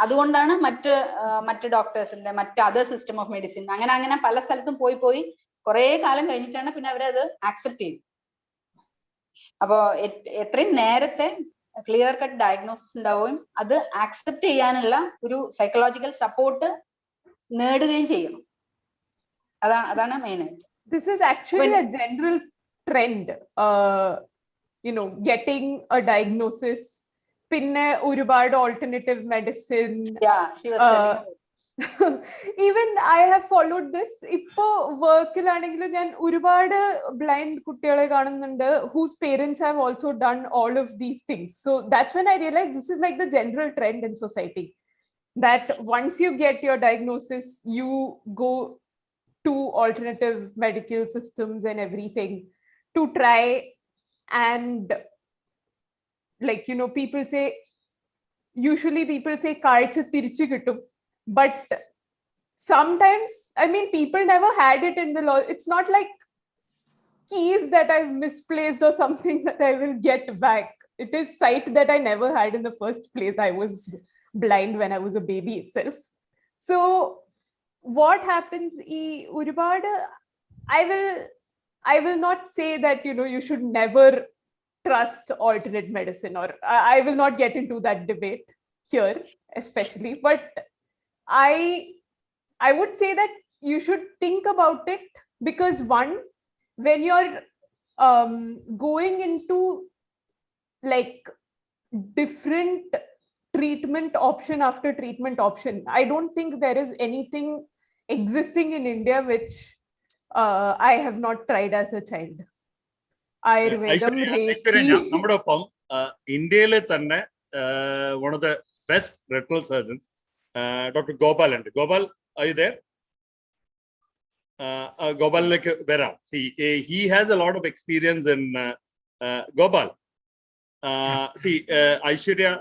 അതുകൊണ്ടാണ് മറ്റ് ഡോക്ടേഴ്സിന്റെ, മറ്റ് അതർ സിസ്റ്റം ഓഫ് മെഡിസിൻ, അങ്ങനെ പല സ്ഥലത്തും പോയി കുറെ കാലം കഴിഞ്ഞിട്ടാണ് പിന്നെ അവരത് ആക്സെപ്റ്റ് ചെയ്തു. അപ്പോ എത്രയും നേരത്തെ ക്ലിയർ കട്ട് ഡയഗ്നോസിസ് ഉണ്ടാവുകയും അത് ആക്സെപ്റ്റ് ചെയ്യാനുള്ള ഒരു സൈക്കോളജിക്കൽ സപ്പോർട്ട് നേടുകയും ചെയ്യണം. അതാണ് മെയിൻ ആയിട്ട്. This is actually a general trend, getting a diagnosis, പിന്നെ ഒരുപാട് alternative medicine. Yeah, she was telling about. Even I have followed this. ഇപ്പോ വർക്കിലാണെങ്കിലും ഞാൻ ഒരുപാട് ബ്ലൈൻഡ് കുട്ടികളെ കാണുന്നുണ്ട് whose parents have also done all of these things. So that's when I realized this is like the general trend in society, that once you get your diagnosis, you go to alternative medical systems and everything to try and, like, people say, usually people say kaazha tirichu kittum, but sometimes, I mean, people never had it in the law. It's not like keys that I've misplaced or something that I will get back. It is sight that I never had in the first place. I was blind when I was a baby itself. So what happens, I will not say that, you should never trust alternate medicine, or I will not get into that debate here, especially, but I would say that you should think about it, because one, when you're going into like different treatment option after treatment option, I don't think there is anything existing in India which I have not tried as a child. Ayurvedam, Aishwarya, നമ്മുടെ ഒപ്പം ഇന്ത്യയിലെ തന്നെ one of the best retinal surgeons, Dr. Gopal ഉണ്ട്. Gopal, are you there? Gopaliലേക്ക് വരാം. See, he has a lot of experience in Gopal. See, Aishwarya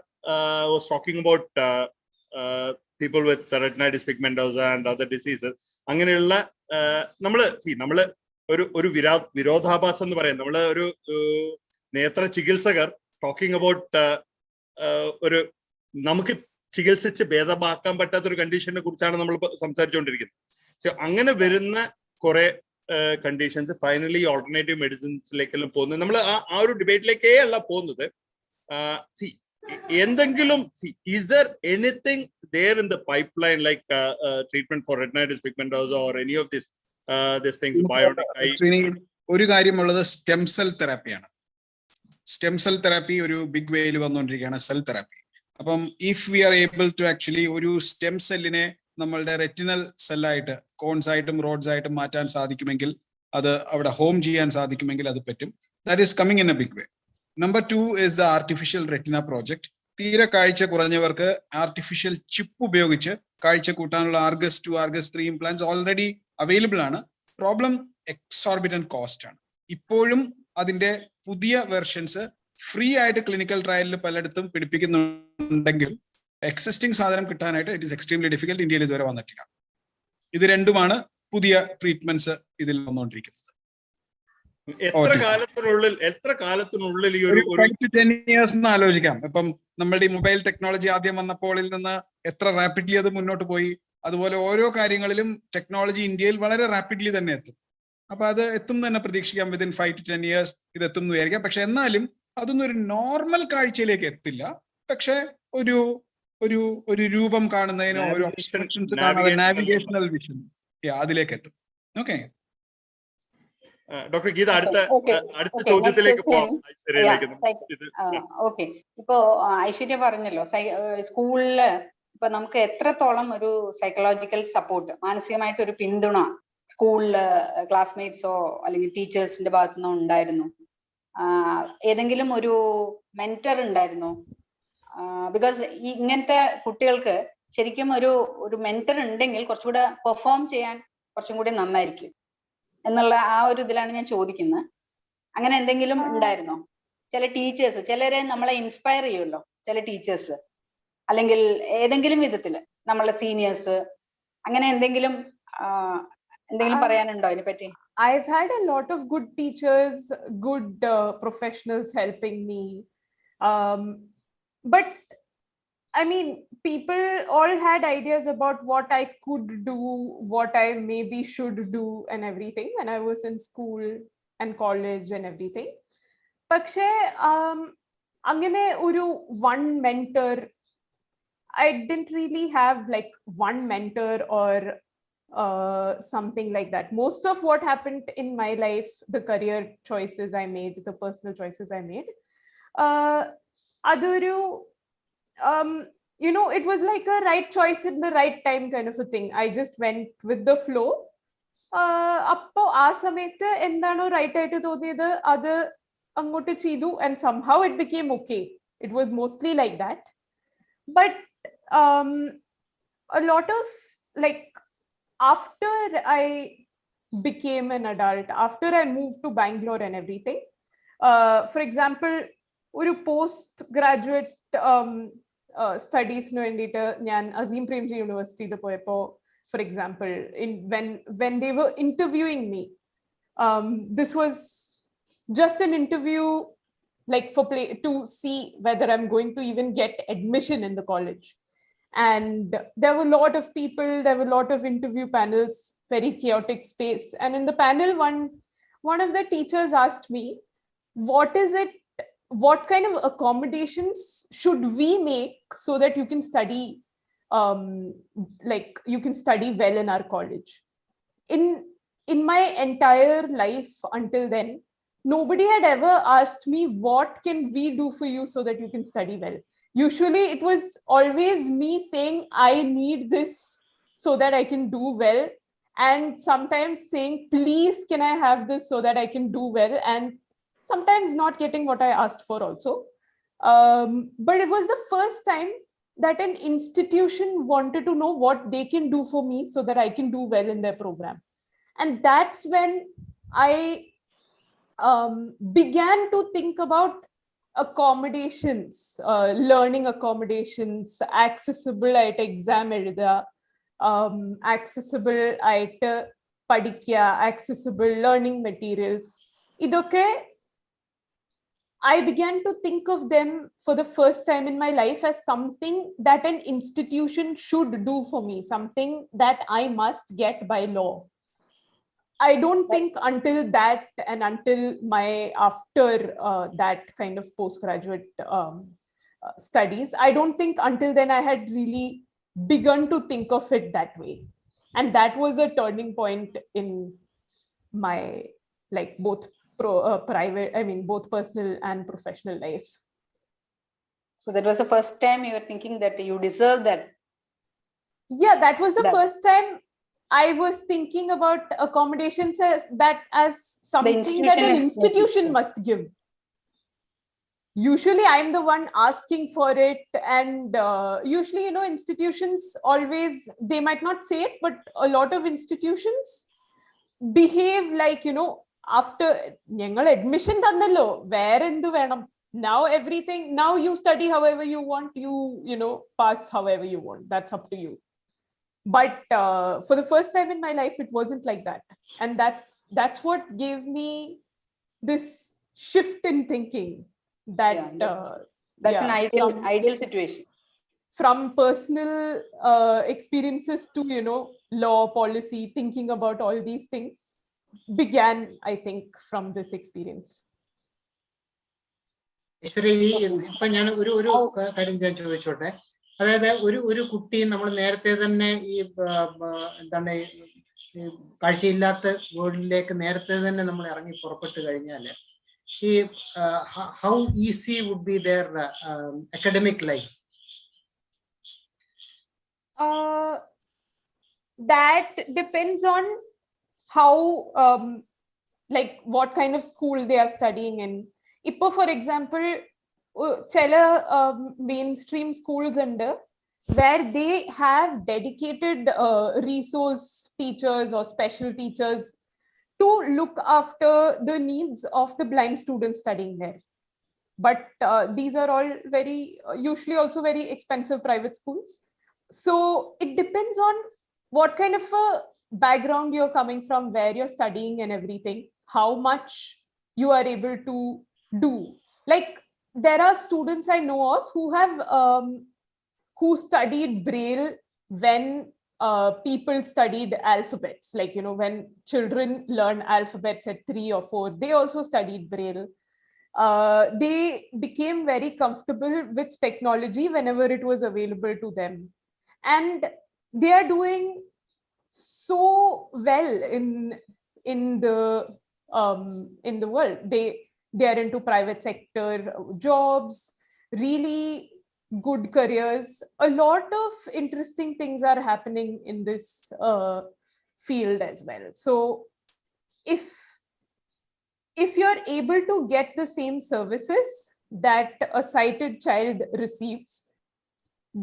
was talking about people with retinitis pigmentosa and other diseases. അങ്ങനെയുള്ള നമ്മള് ഒരു വിരോധാഭാസം എന്ന് പറയാം. നമ്മള് ഒരു നേത്ര ചികിത്സകർ ടോക്കിംഗ് അബൌട്ട് ഒരു നമുക്ക് ചികിത്സിച്ച് ഭേദമാക്കാൻ പറ്റാത്ത ഒരു കണ്ടീഷനെ കുറിച്ചാണ് നമ്മൾ സംസാരിച്ചുകൊണ്ടിരിക്കുന്നത്. സോ അങ്ങനെ വരുന്ന കുറെ കണ്ടീഷൻസ് ഫൈനലി ഓൾട്ടർനേറ്റീവ് മെഡിസിൻസിലേക്കെല്ലാം പോകുന്നത്. നമ്മൾ ആ ഒരു ഡിബേറ്റിലേക്കേ അല്ല പോകുന്നത്. എന്തെങ്കിലും is there anything there in the pipeline like treatment for retinitis pigmentosa or any of these things? ഒരു കാര്യമുള്ളത് സ്റ്റെം സെൽ തെറാപ്പിയാണ്. സ്റ്റെം സെൽ തെറാപ്പി ഒരു ബിഗ് വേയിൽ വന്നുകൊണ്ടിരിക്കുകയാണ്, സെൽ തെറാപ്പി. അപ്പം if we are able to actually ഒരു സ്റ്റെം സെല്ലിനെ നമ്മളുടെ റെറ്റിനൽ സെല്ലായിട്ട് കോൺസ് ആയിട്ടും റോഡ്സ് ആയിട്ടും മാറ്റാൻ സാധിക്കുമെങ്കിൽ, അത് അവിടെ ഹോം ചെയ്യാൻ സാധിക്കുമെങ്കിൽ അത് പറ്റും. That is coming in a big way. Number 2 is the artificial retina project. തീരെ കാഴ്ച കുറഞ്ഞവർക്ക് ആർട്ടിഫിഷ്യൽ ചിപ്പ് ഉപയോഗിച്ച് കാഴ്ച കൂട്ടാനുള്ള Argus 2, Argus 3 implants already available ആണ്. പ്രോബ്ലം എക്സോർബിറ്റന്റ് കോസ്റ്റ് ആണ്. ഇപ്പോഴും അതിന്റെ പുതിയ വെർഷൻസ് ഫ്രീ ആയിട്ട് ക്ലിനിക്കൽ ട്രയലിൽ പലയിടത്തും പിടിപ്പിക്കുന്നുണ്ടെങ്കിൽ എക്സിസ്റ്റിംഗ് സാധനം കിട്ടാനായിട്ട് ഇറ്റ് ഇസ് എക്സ്ട്രീംലി ഡിഫിക്കൽട്ട്. ഇന്ത്യയിൽ ഇതുവരെ വന്നിട്ടില്ല. ഇത് രണ്ടുമാണ് പുതിയ ട്രീറ്റ്മെന്റ്സ് ഇതിൽ വന്നുകൊണ്ടിരിക്കുന്നത്. എത്ര കാലത്തിനുള്ളിൽ ഈ ഒരു 5 to 10 years എന്ന് ആലോചിക്കാം. ഇപ്പം നമ്മളുടെ ഈ മൊബൈൽ ടെക്നോളജി ആദ്യം വന്നപ്പോളിൽ നിന്ന് എത്ര റാപ്പിഡ്ലി അത് മുന്നോട്ട് പോയി, അതുപോലെ ഓരോ കാര്യങ്ങളിലും ടെക്നോളജി ഇന്ത്യയിൽ വളരെ റാപ്പിഡ്ലി തന്നെ എത്തും. അപ്പൊ അത് എത്തും തന്നെ പ്രതീക്ഷിക്കാം. വിതിൻ 5 to 10 years ഇത് എത്തും എന്ന് വിചാരിക്കാം. പക്ഷെ എന്നാലും അതൊന്നും ഒരു നോർമൽ കാഴ്ചയിലേക്ക് എത്തില്ല. പക്ഷെ ഒരു ഒരു ഒരു രൂപം കാണുന്നതിനോ ഒരു നാവിഗേഷണൽ വിഷൻ അതിലേക്ക് എത്തും. ഓക്കെ ഡോക്ടർ ഗീത, അടുത്ത ചോദ്യത്തിലേക്ക് പോവാം. ഓക്കെ, ഇപ്പോ ഐശ്വര്യ പറഞ്ഞല്ലോ സ്കൂളില് ഇപ്പൊ നമുക്ക് എത്രത്തോളം ഒരു സൈക്കോളജിക്കൽ സപ്പോർട്ട്, മാനസികമായിട്ട് ഒരു പിന്തുണ സ്കൂളില് ക്ലാസ്മേറ്റ്സോ അല്ലെങ്കിൽ ടീച്ചേഴ്സിന്റെ ഭാഗത്തുനിന്നോ ഉണ്ടായിരുന്നു? ഏതെങ്കിലും ഒരു മെന്റർ ഉണ്ടായിരുന്നോ? ബിക്കോസ് ഇങ്ങനത്തെ കുട്ടികൾക്ക് ശരിക്കും ഒരു മെന്റർ ഉണ്ടെങ്കിൽ കുറച്ചുകൂടെ പെർഫോം ചെയ്യാൻ കുറച്ചും കൂടി നന്നായിരിക്കും എന്നുള്ള ആ ഒരു ഇതിലാണ് ഞാൻ ചോദിക്കുന്നത്. അങ്ങനെ എന്തെങ്കിലും ഉണ്ടായിരുന്നോ? ചില ടീച്ചേഴ്സ്, ചിലരെ നമ്മളെ ഇൻസ്പയർ ചെയ്യുമല്ലോ, ചില ടീച്ചേഴ്സ്, അല്ലെങ്കിൽ ഏതെങ്കിലും വിധത്തില് നമ്മളെ സീനിയേഴ്സ്, അങ്ങനെ എന്തെങ്കിലും പറയാനുണ്ടോ അതിനെപ്പറ്റി? I've had a lot of good teachers, good professionals helping me. But I mean, people all had ideas about what I could do, what I maybe should do and everything when I was in school and college and everything. പക്ഷേ അങ്ങനെ ഒരു one mentor, I didn't really have like one mentor or something like that. Most of what happened in my life, the career choices I made, the personal choices I made, adoru it was like a right choice in the right time kind of a thing. I just went with the flow. appo aa samayathe endano right aayittu thoniyathu adu angotte cheedu, and somehow it became okay. It was mostly like that. But a lot of like after I became an adult, after I moved to Bangalore and everything, for example, ഒരു post graduate സ്റ്റഡീസിന് വേണ്ടിയിട്ട് ഞാൻ അസീം പ്രേംജി യൂണിവേഴ്സിറ്റിയിൽ പോയപ്പോൾ, for example, when they were interviewing me, this was just an interview like to see whether I'm going to even get admission in the college. And there were a lot of people, there were a lot of interview panels, very chaotic space. And in the panel, one of the teachers asked me, what kind of accommodations should we make so that you can study, like you can study well in our college? In my entire life until then, nobody had ever asked me, what can we do for you so that you can study well? Usually it was always me saying, I need this so that I can do well. And sometimes saying, please, can I have this so that I can do well? And sometimes not getting what I asked for also. But it was the first time that an institution wanted to know what they can do for me so that I can do well in their program. And that's when I began to think about accommodations, learning accommodations, accessible at exam ezhuda, accessible at padikya, accessible learning materials. Idokke I began to think of them for the first time in my life as something that an institution should do for me, something that I must get by law. I don't think until that and until my after that kind of postgraduate studies, I don't think until then I had really begun to think of it that way. And that was a turning point in my, like, both private, I mean, both personal and professional life. So that was the first time you were thinking that you deserve that? Yeah, that was the first time I was thinking about accommodations as something that an institution must give. Usually I'm the one asking for it, and usually, you know, institutions always, they might not say it, but a lot of institutions behave like, you know, after njangal admission tannallo where endu venam, now everything, now you study however you want, you know, pass however you want, that's up to you. But for the first time in my life, it wasn't like that. And that's what gave me this shift in thinking, that that's an ideal situation. From personal experiences to, you know, law, policy, thinking about all these things began, I think, from this experience. ഇപ്പൊ ഞാൻ ഒരു കാര്യം ഞാൻ ചോദിച്ചോട്ടെ. അതായത് ഒരു കുട്ടി നമ്മൾ നേരത്തെ തന്നെ ഈ എന്താണ് കാഴ്ചയില്ലാത്ത വേൾഡിലേക്ക് നേരത്തെ തന്നെ നമ്മൾ ഇറങ്ങി പുറപ്പെട്ടു കഴിഞ്ഞാൽ ഈ how easy would be their academic life? That depends on how like what kind of school they are studying in. Ipo, for example, chela mainstream schools under where they have dedicated resource teachers or special teachers to look after the needs of the blind students studying there. But these are all very usually also very expensive private schools. So it depends on what kind of a background you're coming from, where you're studying and everything, how much you are able to do. Like, there are students I know of who have who studied Braille when people studied alphabets. Like, you know, when children learn alphabets at 3 or 4, they also studied Braille. They became very comfortable with technology whenever it was available to them, and they are doing so well in the world. They are into private sector jobs, really good careers. A lot of interesting things are happening in this field as well. So if you're able to get the same services that a sighted child receives,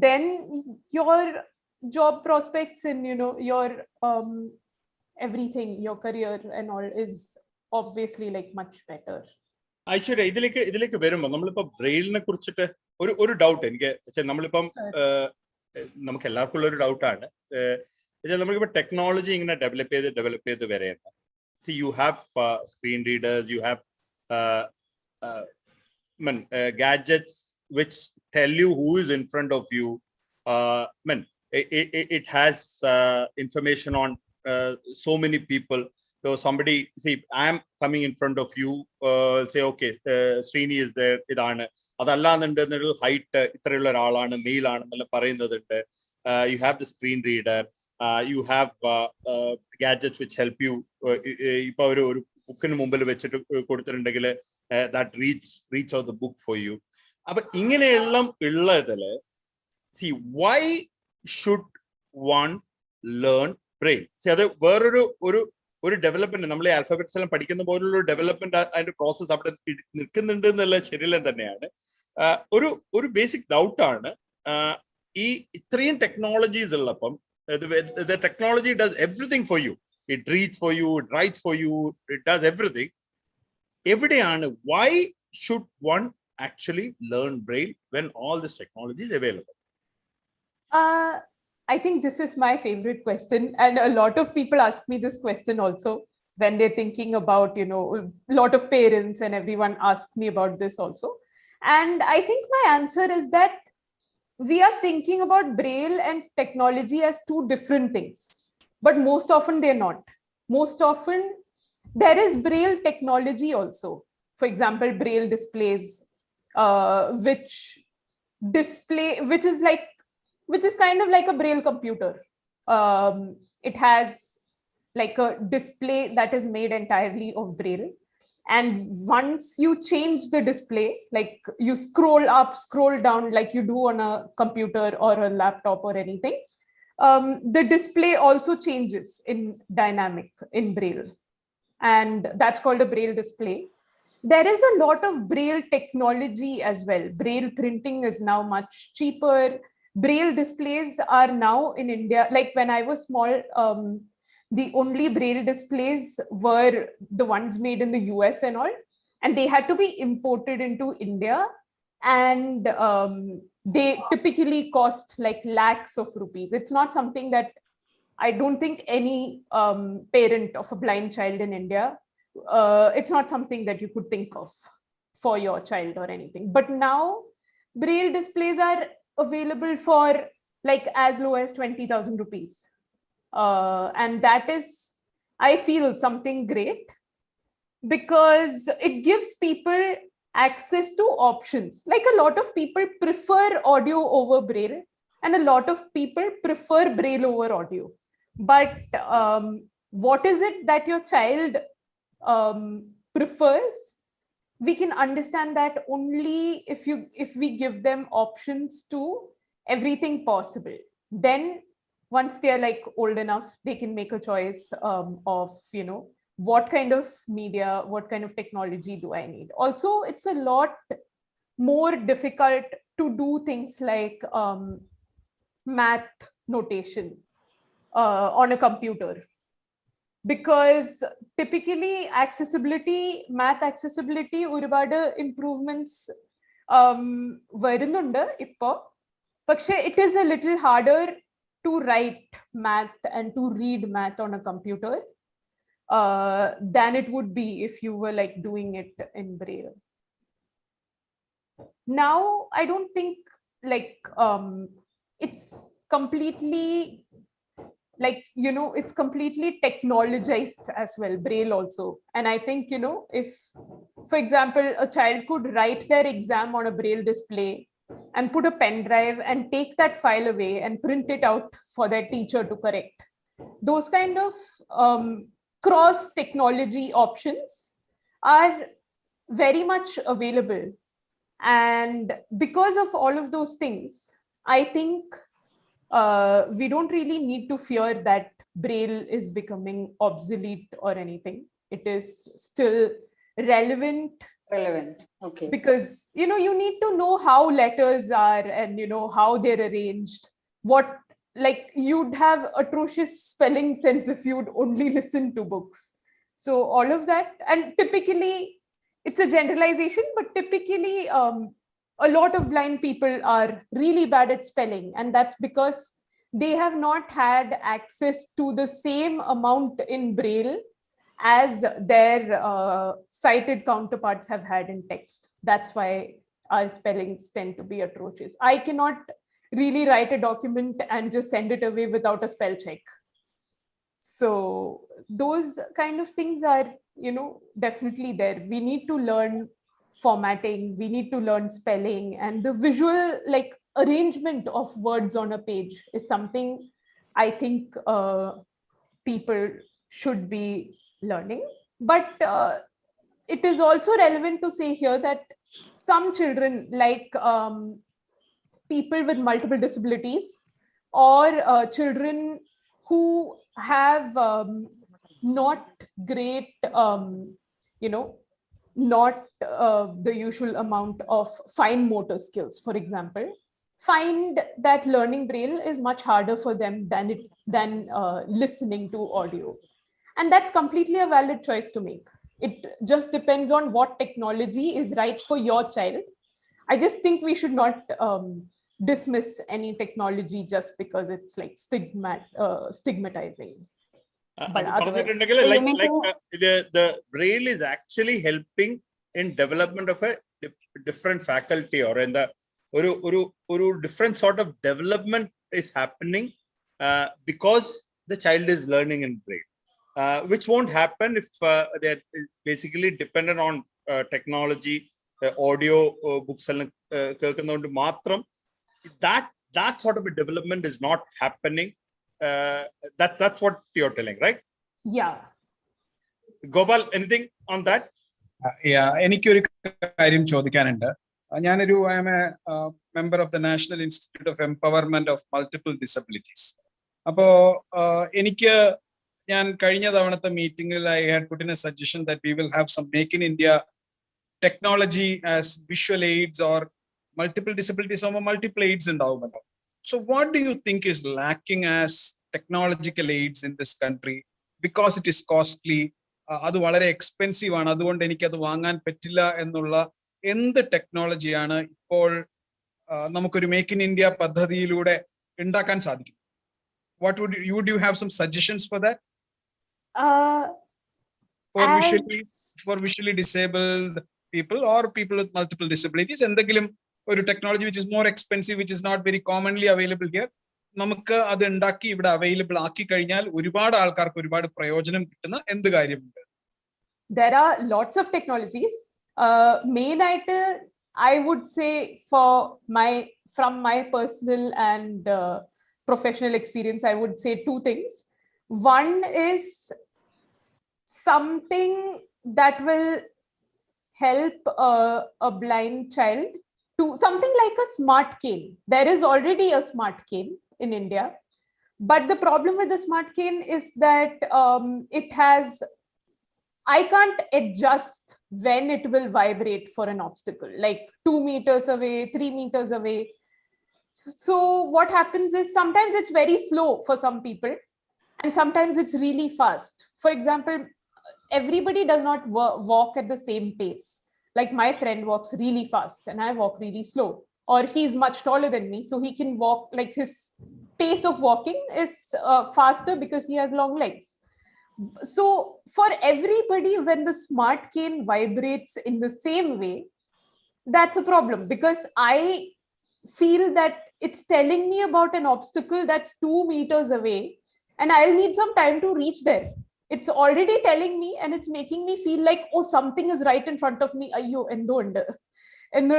then your job prospects and, you know, your everything, your career and all is obviously like much better. Aishwarya, ഇതിലേക്ക് വരുമ്പോ നമ്മളിപ്പോ ബ്രെയിലിനെ കുറിച്ചിട്ട് ഒരു doubt എനിക്ക്, നമ്മളിപ്പം നമുക്ക് എല്ലാവർക്കും ഉള്ള ഒരു ഡൗട്ടാണ്. നമുക്കിപ്പോ ടെക്നോളജി ഇങ്ങനെ ഡെവലപ്പ് ചെയ്ത് വരെയെന്ന്. See, you have screen readers, you have gadgets which tell you who is in front of you, It has information on so many people. So somebody, see, I am coming in front of you, say, okay, Srini is there, idana. Adalla height, itrayulla oraalanu, male aanennu parayunnathuണ്ട്. You have the screen reader. You have gadgets which help you. Ipo oru bookinu mumbil vechittu koduthittundengil that reads out the book for you. Appo ingeneellam ulladile, see, why should one learn Braille? See, അത് വേറൊരു ഒരു development, നമ്മൾ alphabets എല്ലാം പഠിക്കുന്ന പോലുള്ള development അതിന്റെ process അവിടെ നിൽക്കുന്നുണ്ട് എന്നുള്ള ശരിയെല്ലാം തന്നെയാണ്. ഒരു ബേസിക് ഡൗട്ടാണ്, ഈ ഇത്രയും ടെക്നോളജീസ് ഉള്ളപ്പം the technology does everything for you. It reads for you, it writes for you, it does everything. എവിടെയാണ്, why should one actually learn Braille when all this technology is available? I think this is my favorite question, and a lot of people ask me this question also when they're thinking about, a lot of parents and everyone ask me about this also. And I think my answer is that we are thinking about Braille and technology as two different things, but most often they're not. Most often there is Braille technology also. For example, Braille Displays, which is kind of like a Braille computer. It has like a display that is made entirely of Braille. And once you change the display, like you scroll up, scroll down, like you do on a computer or a laptop or anything, the display also changes in dynamic in Braille. And that's called a Braille display. There is a lot of Braille technology as well. Braille printing is now much cheaper. Braille displays are now in India. Like when I was small, the only Braille displays were the ones made in the US and all, and they had to be imported into India. And they typically cost like lakhs of rupees. It's not something that I don't think any parent of a blind child in India, it's not something that you could think of for your child or anything. But now Braille displays are available for like as low as 20,000 rupees. And that is, I feel, something great, because it gives people access to options. Like a lot of people prefer audio over Braille, and a lot of people prefer Braille over audio. But what is it that your child prefers? We can understand that only if we give them options to everything possible. Then once they are like old enough, they can make a choice of, what kind of media, what kind of technology do I need. Also, it's a lot more difficult to do things like math notation on a computer, because typically math accessibility ഒരുപാട് improvements വരുന്നുണ്ട് ഇപ്പോ. പക്ഷേ it is a little harder to write math and to read math on a computer than it would be if you were like doing it in Braille. Now, I don't think like it's completely like, it's completely technologized as well, Braille also. And I think, if, for example, a child could write their exam on a Braille display and put a pen drive and take that file away and print it out for their teacher to correct. Those kind of cross technology options are very much available. And because of all of those things, I think we don't really need to fear that Braille is becoming obsolete or anything. It is still relevant. Okay. Because you need to know how letters are, and how they're arranged. What, like, you'd have atrocious spelling sense if you'd only listen to books. So all of that, and typically it's a generalization, but typically a lot of blind people are really bad at spelling, and that's because they have not had access to the same amount in Braille as their sighted counterparts have had in text. That's why our spellings tend to be atrocious. I cannot really write a document and just send it away without a spell check. So those kind of things are, definitely there. We need to learn formatting, we need to learn spelling, and the visual arrangement of words on a page is something I think people should be learning. But it is also relevant to say here that some children, like people with multiple disabilities, or children who have not great, not the usual amount of fine motor skills, for example, find that learning Braille is much harder for them than listening to audio. And that's completely a valid choice to make. It just depends on what technology is right for your child. I just think we should not dismiss any technology just because it's like stigmatizing. But otherwise, the Braille is actually helping in development of a different faculty, or in the different sort of development is happening because the child is learning in Braille, which won't happen if they're basically dependent on technology, audio books and that sort of a development is not happening. That's what you're telling, right? Yeah. Gopal, anything on that? Yeah, എനിക്കൊരു കാര്യം ചോദിക്കാനുണ്ട്. I am a member of the National Institute of Empowerment of Multiple Disabilities. അപ്പോൾ ഞാൻ കഴിഞ്ഞ തവണത്തെ മീറ്റിംഗിൽ I had put in a suggestion that we will have some Make in India technology as visual aids or multiple disabilities or multiple aids ഉണ്ടാവുമല്ലോ. So what do you think is lacking as technological aids in this country? Because it is costly, അത് വളരെ expensive ആണ്, അതുകൊണ്ട് എനിക്കത് വാങ്ങാൻ പറ്റില്ല എന്നുള്ള എന്ത് ടെക്നോളജിയാണ് ഇപ്പോൾ നമുക്കൊരു മേക്ക് ഇൻ ഇന്ത്യ പദ്ധതിയിലൂടെ ഉണ്ടാക്കാൻ സാധിക്കും? What would you have some suggestions for that? For visually disabled people or people with multiple disabilities, എന്തെങ്കിലും ഒരു technology which is more expensive, which is not very commonly available here, നമുക്ക് അത് ഉണ്ടാക്കി ഇവിടെ available ആക്കി കഴിഞ്ഞാൽ ഒരുപാട് ആൾക്കാർക്ക് ഒരുപാട് പ്രയോജനം കിട്ടുന്ന എന്ത് കാര്യമുണ്ട്? There are lots of technologies. Main item, I would say, from my personal and professional experience, I would say two things. One is something that will help a blind child to something like a smart cane. There is already a smart cane in India, but the problem with the smart cane is that I can't adjust when it will vibrate for an obstacle, like 2 meters away, 3 meters away. So what happens is sometimes it's very slow for some people and sometimes it's really fast. For example, everybody does not walk at the same pace. Like my friend walks really fast and I walk really slow, or he's much taller than me, so he can walk, like his pace of walking is faster because he has long legs. So for everybody, when the smart cane vibrates in the same way, that's a problem, because I feel that it's telling me about an obstacle that's 2 meters away and I'll need some time to reach there. It's already telling me and it's making me feel like, oh, something is right in front of me. Ayyo, endo undu ennu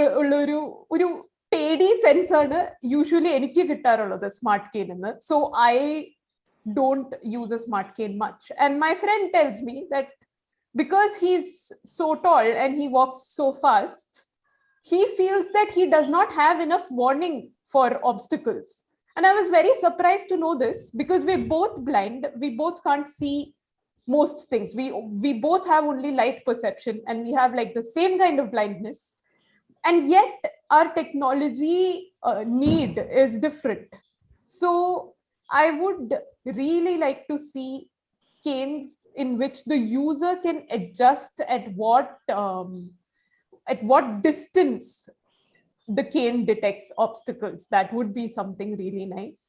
oru pedi sense aanu usually enikku kittarullathu smart cane ennu. So I don't use a smart cane much, and my friend tells me that because he's so tall and he walks so fast, he feels that he does not have enough warning for obstacles. And I was very surprised to know this, because we're both blind, we both can't see most things, we both have only light perception and we have like the same kind of blindness, and yet our technology need is different. So I would really like to see canes in which the user can adjust at what distance the cane detects obstacles. That would be something really nice.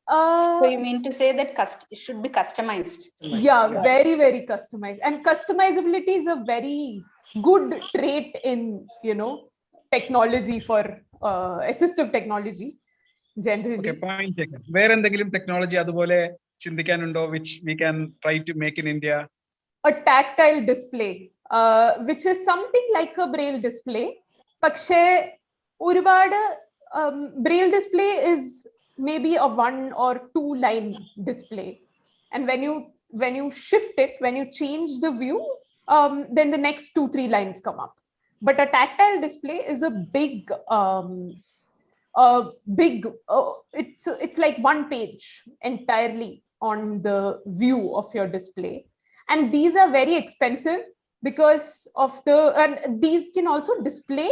So you mean to say that it should be customized? Yeah, very, very customized. And customizability is a very good trait in, technology for assistive technology generally. Okay, point taken. Where എന്തെങ്കിലും technology അതുപോലെ ചിന്തിക്കാനുണ്ടോ which we can try to make in India? A tactile display, which is something like a braille display. പക്ഷേ ഒരുപാട് braille display is maybe a 1 or 2 line display, and when you shift it, when you change the view, then the next 2-3 lines come up. But a tactile display is a big it's like one page entirely on the view of your display, and these are very expensive because of and these can also display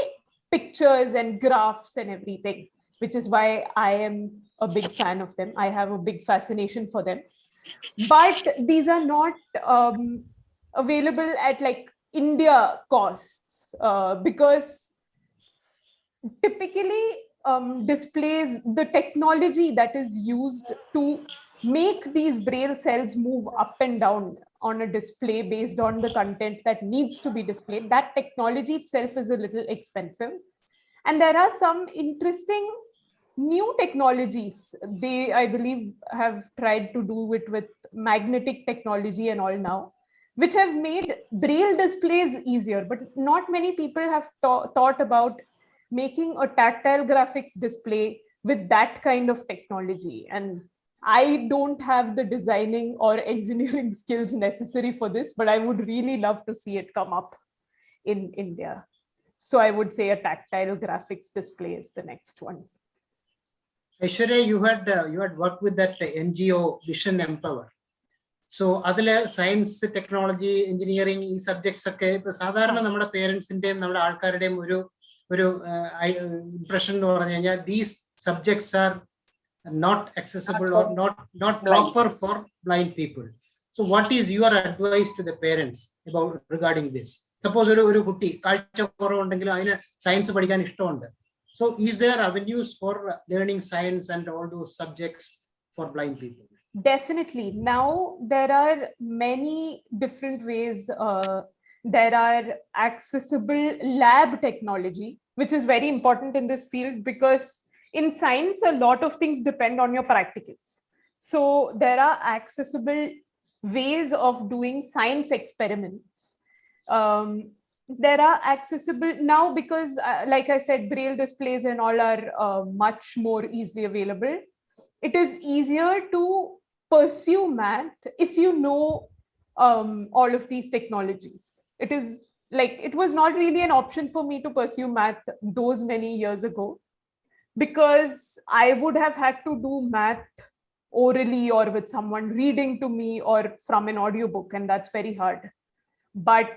pictures and graphs and everything, which is why I am a big fan of them. I have a big fascination for them. But these are not available at like India costs, because typically displays, the technology that is used to make these braille cells move up and down on a display based on the content that needs to be displayed, that technology itself is a little expensive. And there are some interesting new technologies. They, I believe, have tried to do it with magnetic technology and all now, which have made braille displays easier. But not many people have thought about making a tactile graphics display with that kind of technology. And I don't have the designing or engineering skills necessary for this, but I would really love to see it come up in India. So I would say a tactile graphics display is the next one. Aishwarya, you had worked with that NGO Vision Empower. So adile science, technology, engineering ഈ subjects ഒക്കെ ഇപ്പൊ സാധാരണ നമ്മുടെ പേരൻസിന്റെയും നമ്മുടെ ആൾക്കാരുടെയും ഒരു impression എന്ന് പറഞ്ഞു കഴിഞ്ഞാൽ these subjects are not accessible or not proper for blind people. So what is your advice to the parents about regarding this? Suppose ഒരു കുട്ടി കാഴ്ച കുറവുണ്ടെങ്കിലും അതിന് സയൻസ് പഠിക്കാൻ ഇഷ്ടമുണ്ട്. So is there avenues for learning science and all those subjects for blind people? Definitely. Now there are many different ways. There are accessible lab technology, which is very important in this field, because in science, a lot of things depend on your practicals. So there are accessible ways of doing science experiments. There are accessible now, because like I said, braille displays and all are much more easily available. It is easier to pursue math if you know all of these technologies. It is like, it was not really an option for me to pursue math those many years ago, because I would have had to do math orally or with someone reading to me or from an audiobook, and that's very hard. But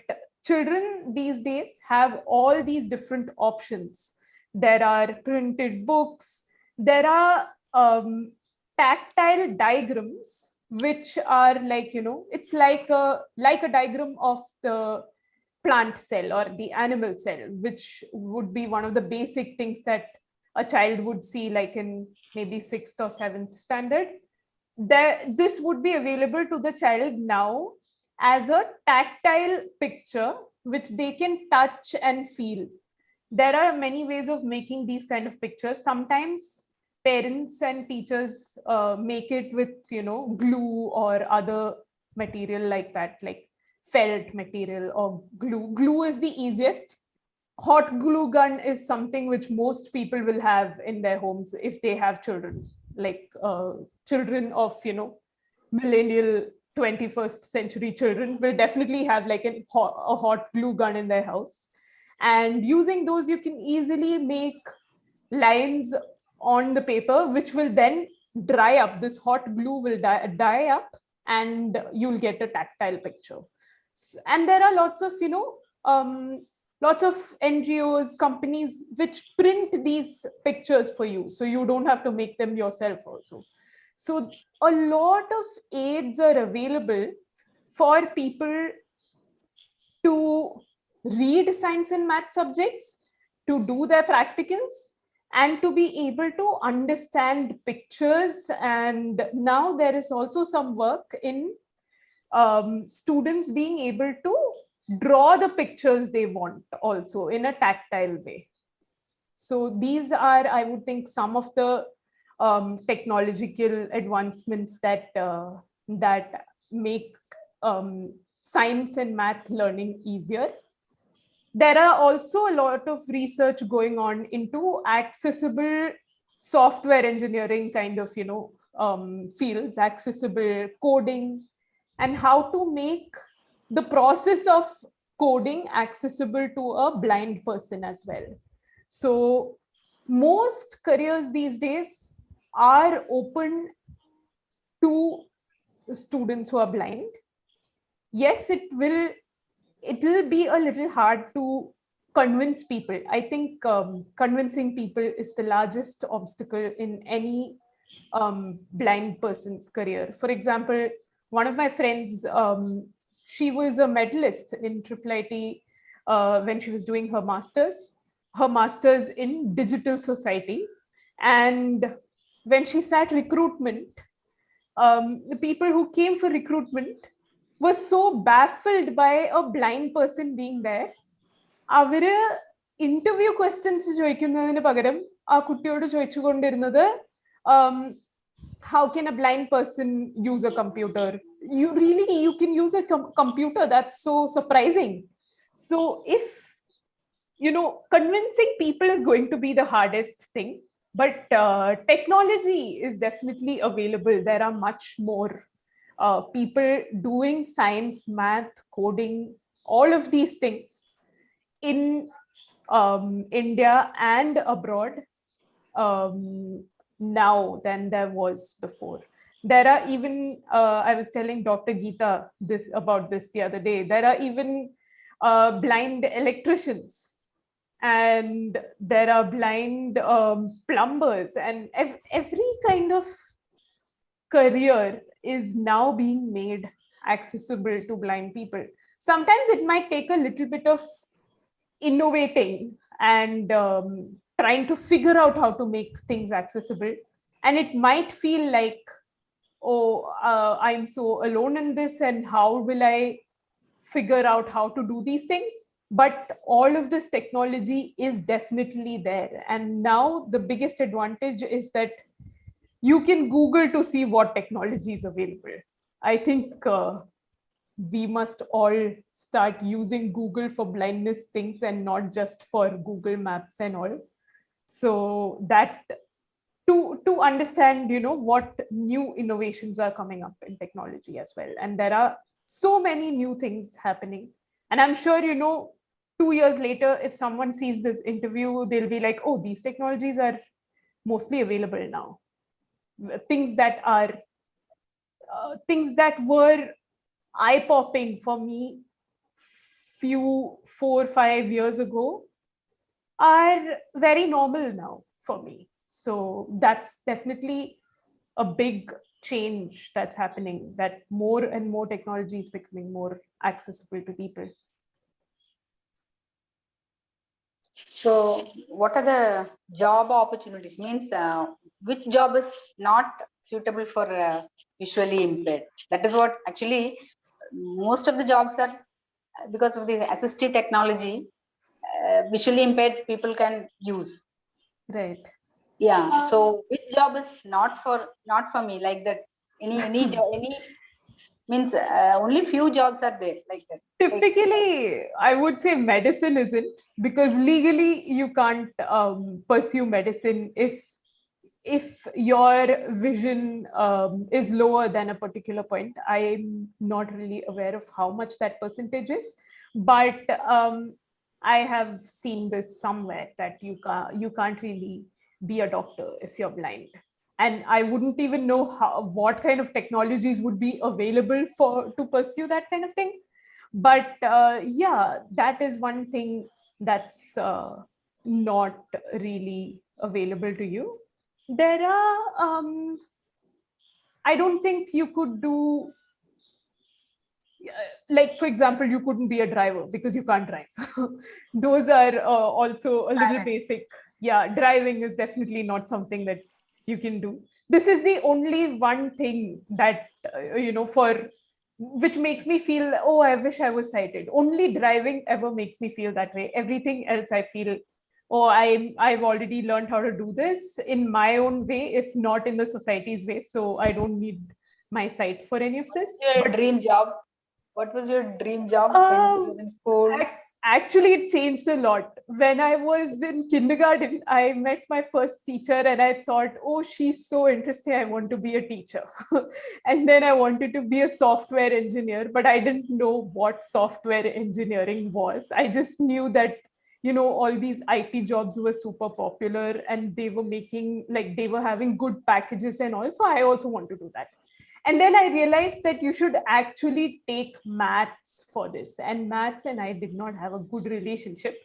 children these days have all these different options. There are printed books, there are tactile diagrams, which are like, it's like a diagram of the plant cell or the animal cell, which would be one of the basic things that a child would see like in maybe 6th or 7th standard. This would be available to the child now as a tactile picture, which they can touch and feel. There are many ways of making these kind of pictures. Sometimes parents and teachers make it with, glue or other material like that, like felt material or glue. Glue is the easiest. Hot glue gun is something which most people will have in their homes if they have children, like children of, millennial 21st century children will definitely have like a hot glue gun in their house. And using those, you can easily make lines on the paper, which will then dry up. This hot glue will dry up and you'll get a tactile picture. And there are lots of, lots of NGOs, companies which print these pictures for you, so you don't have to make them yourself also. So a lot of aids are available for people to read science and math subjects, to do their practicals, and to be able to understand pictures. And now there is also some work in students being able to draw the pictures they want also in a tactile way. So these are, I would think, some of the technological advancements that that make science and math learning easier. There are also a lot of research going on into accessible software engineering kind of, fields, accessible coding, and how to make the process of coding accessible to a blind person as well. So most careers these days are open to students who are blind. Yes, it will be a little hard to convince people. I think convincing people is the largest obstacle in any blind person's career. For example, one of my friends, she was a medalist in IIIT when she was doing her master's in digital society. And when she sat recruitment, the people who came for recruitment was so baffled by a blind person being there. അവര് interview questions ചോദിക്കുന്നതിന് പകരം ആ കുട്ടിയോട് ചോദിച്ചുകൊണ്ടിരുന്നത് how can a blind person use a computer? You can use a computer? That's so surprising. So if, convincing people is going to be the hardest thing, but technology is definitely available. There are much more people doing science, math, coding, all of these things in India and abroad now than there was before. There are even, I was telling Dr. Geeta about this the other day, there are even blind electricians, and there are blind plumbers, and every kind of career is now being made accessible to blind people. Sometimes it might take a little bit of innovating and trying to figure out how to make things accessible. And it might feel like, I'm so alone in this, and how will I figure out how to do these things? But all of this technology is definitely there. And now the biggest advantage is that you can Google to see what technology is available. I think we must all start using Google for blindness things and not just for Google Maps and all. So that to understand, what new innovations are coming up in technology as well. And there are so many new things happening. And I'm sure, 2 years later, if someone sees this interview, they'll be like, oh, these technologies are mostly available now. Things that were eye-popping for me 4-5 years ago are very normal now for me. So that's definitely a big change that's happening, that more and more technology is becoming more accessible to people. So what are the job opportunities? Means which job is not suitable for visually impaired? That is what actually most of the jobs are, because of the assistive technology, visually impaired people can use. Right. Yeah. So which job is not for me, like that? Any job, means only few jobs are there like that. Typically, I would say medicine isn't, because legally you can't pursue medicine if your vision is lower than a particular point. I'm not really aware of how much that percentage is, but I have seen this somewhere that you can't really be a doctor if you're blind. And I wouldn't even know what kind of technologies would be available to pursue that kind of thing. But yeah, that is one thing that's not really available to you. There are, I don't think you could do, like, for example, you couldn't be a driver because you can't drive. Those are also a little basic. Yeah, driving is definitely not something that you can do. This is the only one thing that, which makes me feel, oh, I wish I was sighted. Only driving ever makes me feel that way. Everything else, I feel oh, I've already learned how to do this in my own way, if not in the society's way. So I don't need my sight for any of this. Your dream job? What was your dream job when you were in school? Actually, it changed a lot. When I was in kindergarten, I met my first teacher and I thought, oh, she's so interesting. I want to be a teacher. And then I wanted to be a software engineer, but I didn't know what software engineering was. I just knew that, you know, all these IT jobs were super popular and they were making, like, they were having good packages and all. So I also want to do that. And then I realized that you should actually take maths for this. And maths and I did not have a good relationship.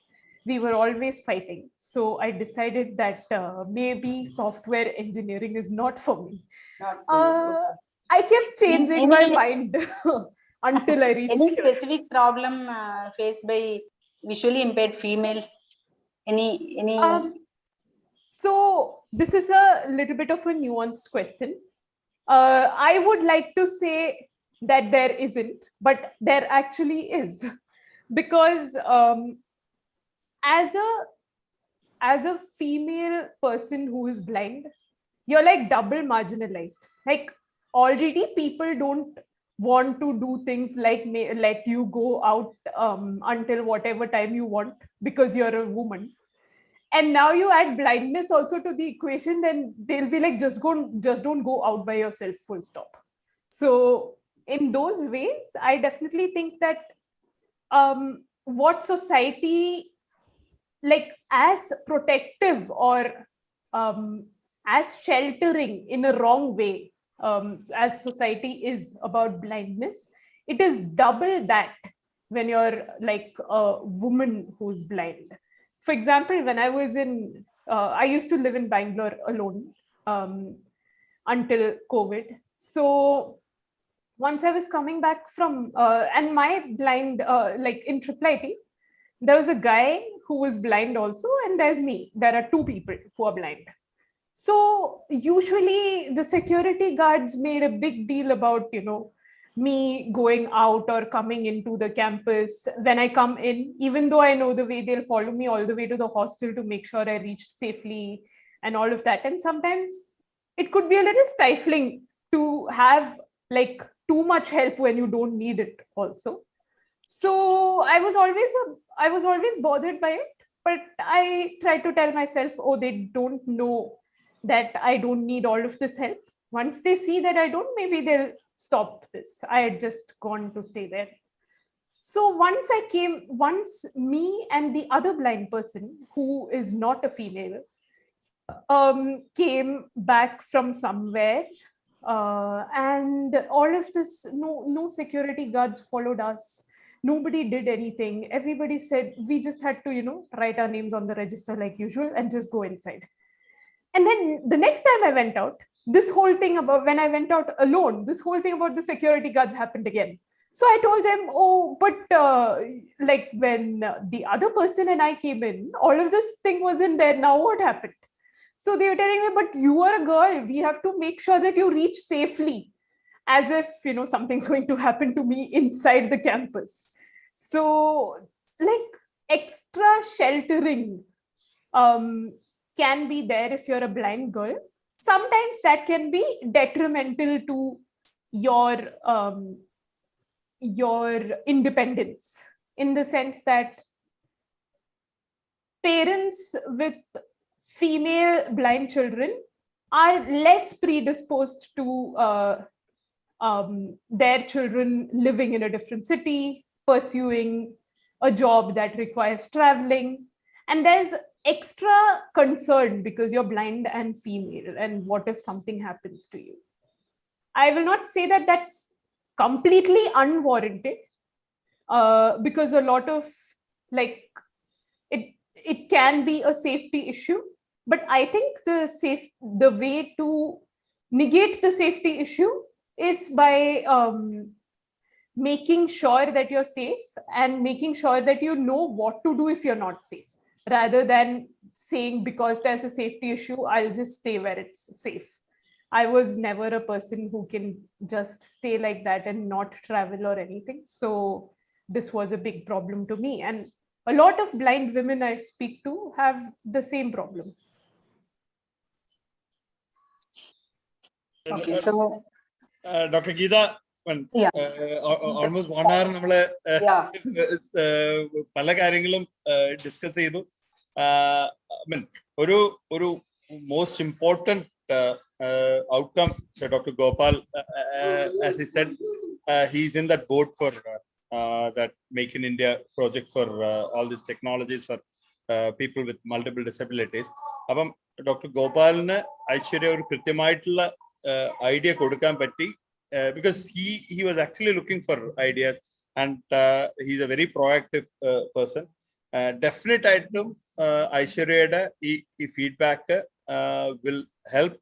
We were always fighting. So I decided that maybe software engineering is not for me. I kept changing my mind until I reached any here. specific problem faced by visually impaired females? Any? So this is a little bit of a nuanced question. I would like to say that there isn't, but there actually is, because as a female person who is blind, you're like double marginalized. Like, already people don't want to do things like let you go out until whatever time you want because you're a woman. And now you add blindness also to the equation, then they'll be like, just don't go out by yourself, full stop. So in those ways, I definitely think that what society, like, as protective or as sheltering in a wrong way, as society is about blindness, it is double that when you're like a woman who's blind. For example, when I was I used to live in Bangalore alone until COVID. So once I was coming back from, and my blind, like in IIIT, there was a guy who was blind also, and there's me. There are two people who are blind. So usually the security guards made a big deal about, you know, me going out or coming into the campus. When I come in, even though I know the way, they'll follow me all the way to the hostel to make sure I reach safely and all of that. And sometimes it could be a little stifling to have like too much help when you don't need it also. So I was always bothered by it, but I tried to tell myself, oh, they don't know that I don't need all of this help. Once they see that I don't, maybe they'll stop this. I had just gone to stay there. So once me and the other blind person, who is not a female, came back from somewhere, and all of this, no security guards followed us. Nobody did anything. Everybody said we just had to, you know, write our names on the register like usual and just go inside. And then the next time I went out, this whole thing about when I went out alone, this whole thing about the security guards happened again. So I told them, oh, but like when the other person and I came in, all of this thing wasn't there. Now what happened? So they were telling me, but you are a girl. We have to make sure that you reach safely, as if, you know, something's going to happen to me inside the campus. So like extra sheltering can be there if you're a blind girl. Sometimes that can be detrimental to your independence, in the sense that parents with female blind children are less predisposed to their children living in a different city, pursuing a job that requires traveling. And there's extra concern because you're blind and female, and what if something happens to you? I will not say that that's completely unwarranted, because a lot of, like, it can be a safety issue, but I think the way to negate the safety issue is by making sure that you're safe and making sure that you know what to do if you're not safe, rather than saying, because there's a safety issue, I'll just stay where it's safe. I was never a person who can just stay like that and not travel or anything. So this was a big problem to me. And a lot of blind women I speak to have the same problem. Okay, so Dr. Geeta, yeah, almost 1 hour നമ്മള് yeah, പല കാര്യങ്ങളും discuss ചെയ്തു. ഒരു most important outcome. So Dr. Gopal, as he said, he's in that board for that Make in India project for all these technologies for people with multiple disabilities. അപ്പം doctor ഗോപാലിന് Aishwarya ഒരു കൃത്യമായിട്ടുള്ള idea കൊടുക്കാൻ പറ്റി, because he was actually looking for ideas, and he's a very proactive person. Definite ആയിട്ടും ഐശ്വര്യയുടെ ഈ feedback will help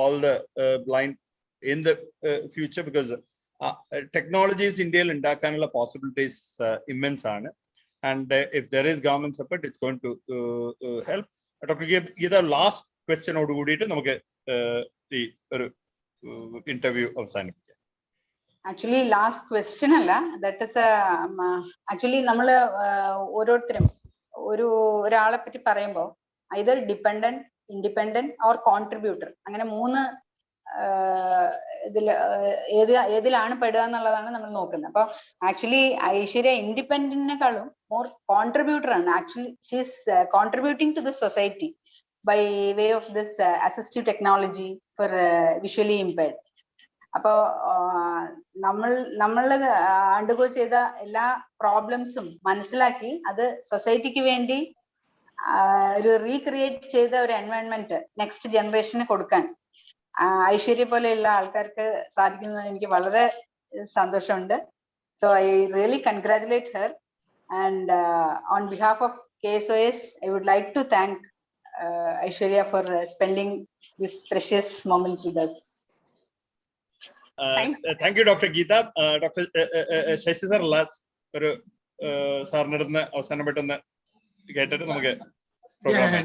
all the blind in the future, because technologies India ഉണ്ടാക്കാനുള്ള possibilities immense ആണ്, and if there is government support, it's going to help. Dr. Geeta, last question ഓട് കൂടിയിട്ട് നമുക്ക് ഈ ഒരു interview അവസാനിപ്പിക്കാം. ആക്ച്വലി ലാസ്റ്റ് ക്വസ്റ്റ്യൻ അല്ല, that is actually നമ്മൾ ഓരോരുത്തരും ഒരാളെ പറ്റി പറയുമ്പോൾ either dependent, independent or contributor, അങ്ങനെ 3 ഏതിലാണ് പെടുക എന്നുള്ളതാണ് നമ്മൾ നോക്കുന്നത്. അപ്പൊ ആക്ച്വലി ഐശ്വര്യ ഇൻഡിപെൻഡന്റിനെക്കാളും മോർ കോൺട്രിബ്യൂട്ടർ ആണ്. Actually she's contributing to the society by way of this assistive technology for visually impaired. അപ്പോ നമ്മൾ അണ്ടർഗോ ചെയ്ത എല്ലാ പ്രോബ്ലംസും മനസ്സിലാക്കി അത് സൊസൈറ്റിക്ക് വേണ്ടി ഒരു റീക്രിയേറ്റ് ചെയ്ത ഒരു എൻവയോൺമെന്റ് നെക്സ്റ്റ് ജനറേഷന് കൊടുക്കാൻ ഐശ്വര്യ പോലെയുള്ള ആൾക്കാർക്ക് സാധിക്കുന്നത് എനിക്ക് വളരെ സന്തോഷമുണ്ട്. So I really congratulate her, and on behalf of KSOS I would like to thank Aishwarya for spending these precious moments with us. Thank you, Dr. Geeta. Dr. Shashi sir, last ഒരു സാറിനടുന്ന് അവസാനപ്പെട്ടൊന്ന് കേട്ടിട്ട് നമുക്ക്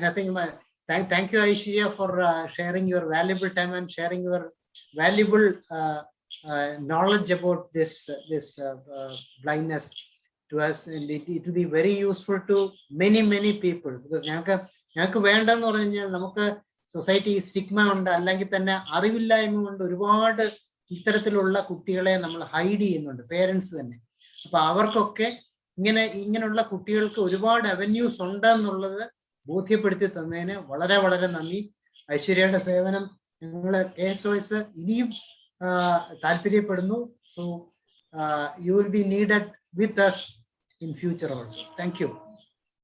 nothing. Thank you, Aishwarya, for sharing your valuable time and sharing your valuable knowledge about this blindness to us, and it will be very useful to many people, because ഞങ്ങൾക്ക് വേണ്ടെന്ന് പറഞ്ഞു കഴിഞ്ഞാൽ നമുക്ക് society stigma ഉണ്ട്, അല്ലെങ്കിൽ തന്നെ അറിവില്ലായ്മ കൊണ്ട് ഒരുപാട് ഇത്തരത്തിലുള്ള കുട്ടികളെ നമ്മൾ ഹൈഡ് ചെയ്യുന്നുണ്ട്, പേരൻസ് തന്നെ. അപ്പൊ അവർക്കൊക്കെ ഇങ്ങനെയുള്ള കുട്ടികൾക്ക് ഒരുപാട് അവന്യൂസ് ഉണ്ടെന്നുള്ളത് ബോധ്യപ്പെടുത്തി തന്നതിന് വളരെ വളരെ നന്ദി. ഐശ്വര്യയുടെ സേവനം ഞങ്ങൾ KSOS ഇനിയും താല്പര്യപ്പെടുന്നു. So you will be needed with us in future also. Thank you.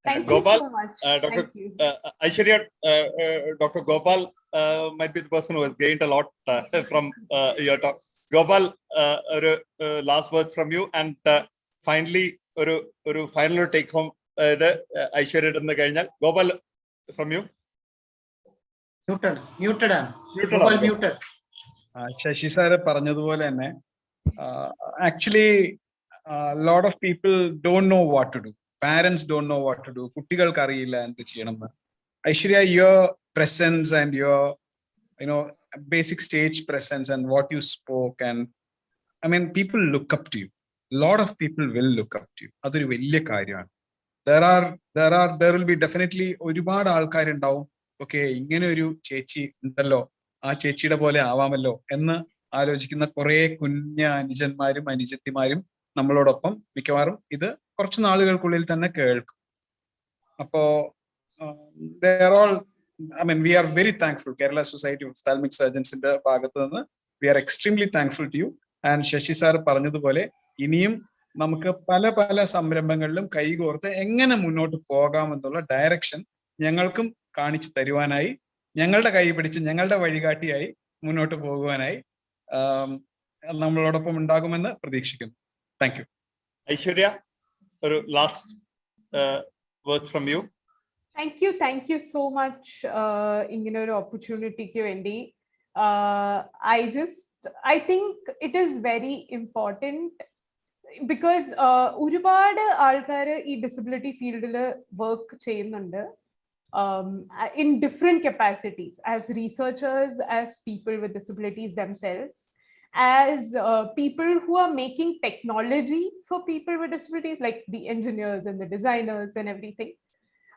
Thank Gopal, you so much. Dr. Thank you. Aishwarya, Dr. Gopal might be the person who has gained a lot from your talk. Gopal, last words from you, and finally ഒരു final take home ഇത് ഐശ്വര്യ ഇടുന്ന കഴിഞ്ഞാൽ. Gopal, from you. Muted. Gopal muted. Sasi sir പറഞ്ഞതുപോലെ തന്നെ actually lot of people don't know what to do. Parents don't know what to do. കുട്ടികൾക്ക് അറിയില്ല എന്ത് ചെയ്യണമെന്ന്. Aishwarya, your presence and your basic stage presence and what you spoke, and I mean people look up to you. Lot of people will look up to you. അതൊരു വലിയ കാര്യമാണ്. There will be definitely ഒരുപാട് ആൾക്കാരുണ്ടാവും, okay ഇങ്ങനെ ഒരു ചേച്ചി ഉണ്ടല്ലോ, ആ ചേച്ചിയുടെ പോലെ ആവാമല്ലോ എന്ന് ആലോചിക്കുന്ന കുറെ അനുജന്മാരും അനുജത്തിമാരും നമ്മളോടൊപ്പം മിക്കവാറും ഇത് കുറച്ച് നാളുകൾക്കുള്ളിൽ തന്നെ കേൾക്കും. അപ്പോ we are very thankful. Kerala Society of Ophthalmic Surgeons ന്റെ ഭാഗത്ത് നിന്ന് we are extremely thankful to you. And Sasi sir പറഞ്ഞതുപോലെ ഇനിയും നമുക്ക് പല സംരംഭങ്ങളിലും കൈകോർത്ത് എങ്ങനെ മുന്നോട്ട് പോകാമെന്നുള്ള ഡയറക്ഷൻ ഞങ്ങൾക്കും കാണിച്ചു തരുവാനായി, ഞങ്ങളുടെ കൈ പിടിച്ച് ഞങ്ങളുടെ വഴികാട്ടിയായി മുന്നോട്ട് പോകുവാനായി നമ്മളോടൊപ്പം ഉണ്ടാകുമെന്ന് പ്രതീക്ഷിക്കുന്നു. Thank you. Aishwarya, last words from you. Thank you so much ഇങ്ങനെ ഒരു ഓപ്പർച്യൂണിറ്റിക്ക് വേണ്ടി. I think it is very important because ഒരുപാട് ആൾക്കാർ ഈ ഡിസബിലിറ്റി ഫീൽഡിൽ വർക്ക് ചെയ്യുന്നുണ്ട് in different capacities, as researchers, as people with disabilities themselves. as people who are making technology for people with disabilities, like the engineers and the designers and everything.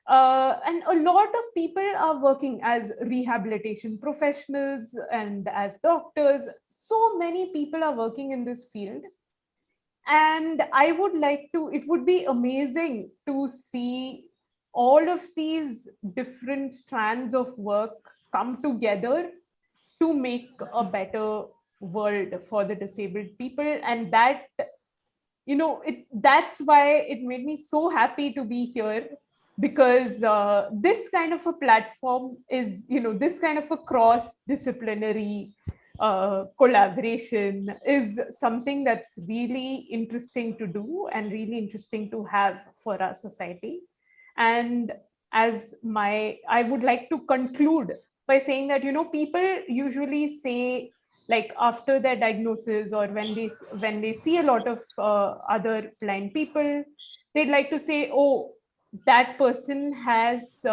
And a lot of people are working as rehabilitation professionals and as doctors. So many people are working in this field. And I would like to, it would be amazing to see all of these different strands of work come together to make a better world for the disabled people. And that, you know, that's why it made me so happy to be here, because this kind of a platform is, you know, this kind of a cross-disciplinary collaboration is something that's really interesting to do and really interesting to have for our society. And I would like to conclude by saying that, you know, people usually say, like after their diagnosis or when they see a lot of other blind people, they'd like to say, oh, that person has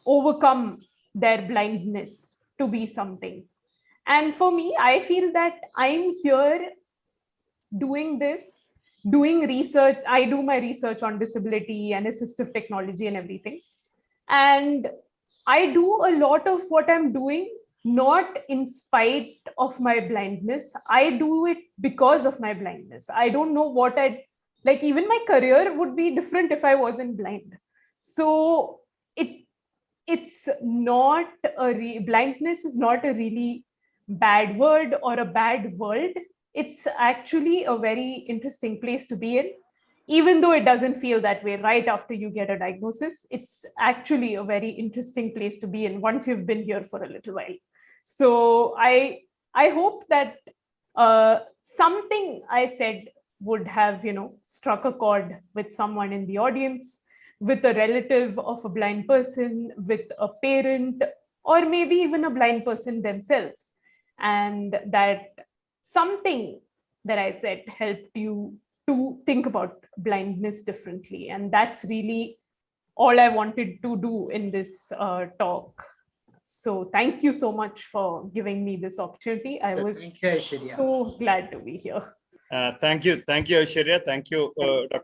overcome their blindness to be something. And for me, I feel that I'm here doing this, doing research. I do my research on disability and assistive technology and everything. And I do a lot of what I'm doing not in spite of my blindness. I do it because of my blindness. I don't know what like, even my career would be different if I wasn't blind. So it's not blindness is not a really bad word or a bad world. It's actually a very interesting place to be in, even though it doesn't feel that way right after you get a diagnosis. It's actually a very interesting place to be in once you've been here for a little while. So I hope that something I said would have, you know, struck a chord with someone in the audience, with a relative of a blind person, with a parent, or maybe even a blind person themselves. And that something that I said helped you to think about blindness differently. And that's really all I wanted to do in this talk. So thank you so much for giving me this opportunity. I was Thank you, Aishwarya. so glad to be here. Thank you, Aishwarya. Thank you, Dr.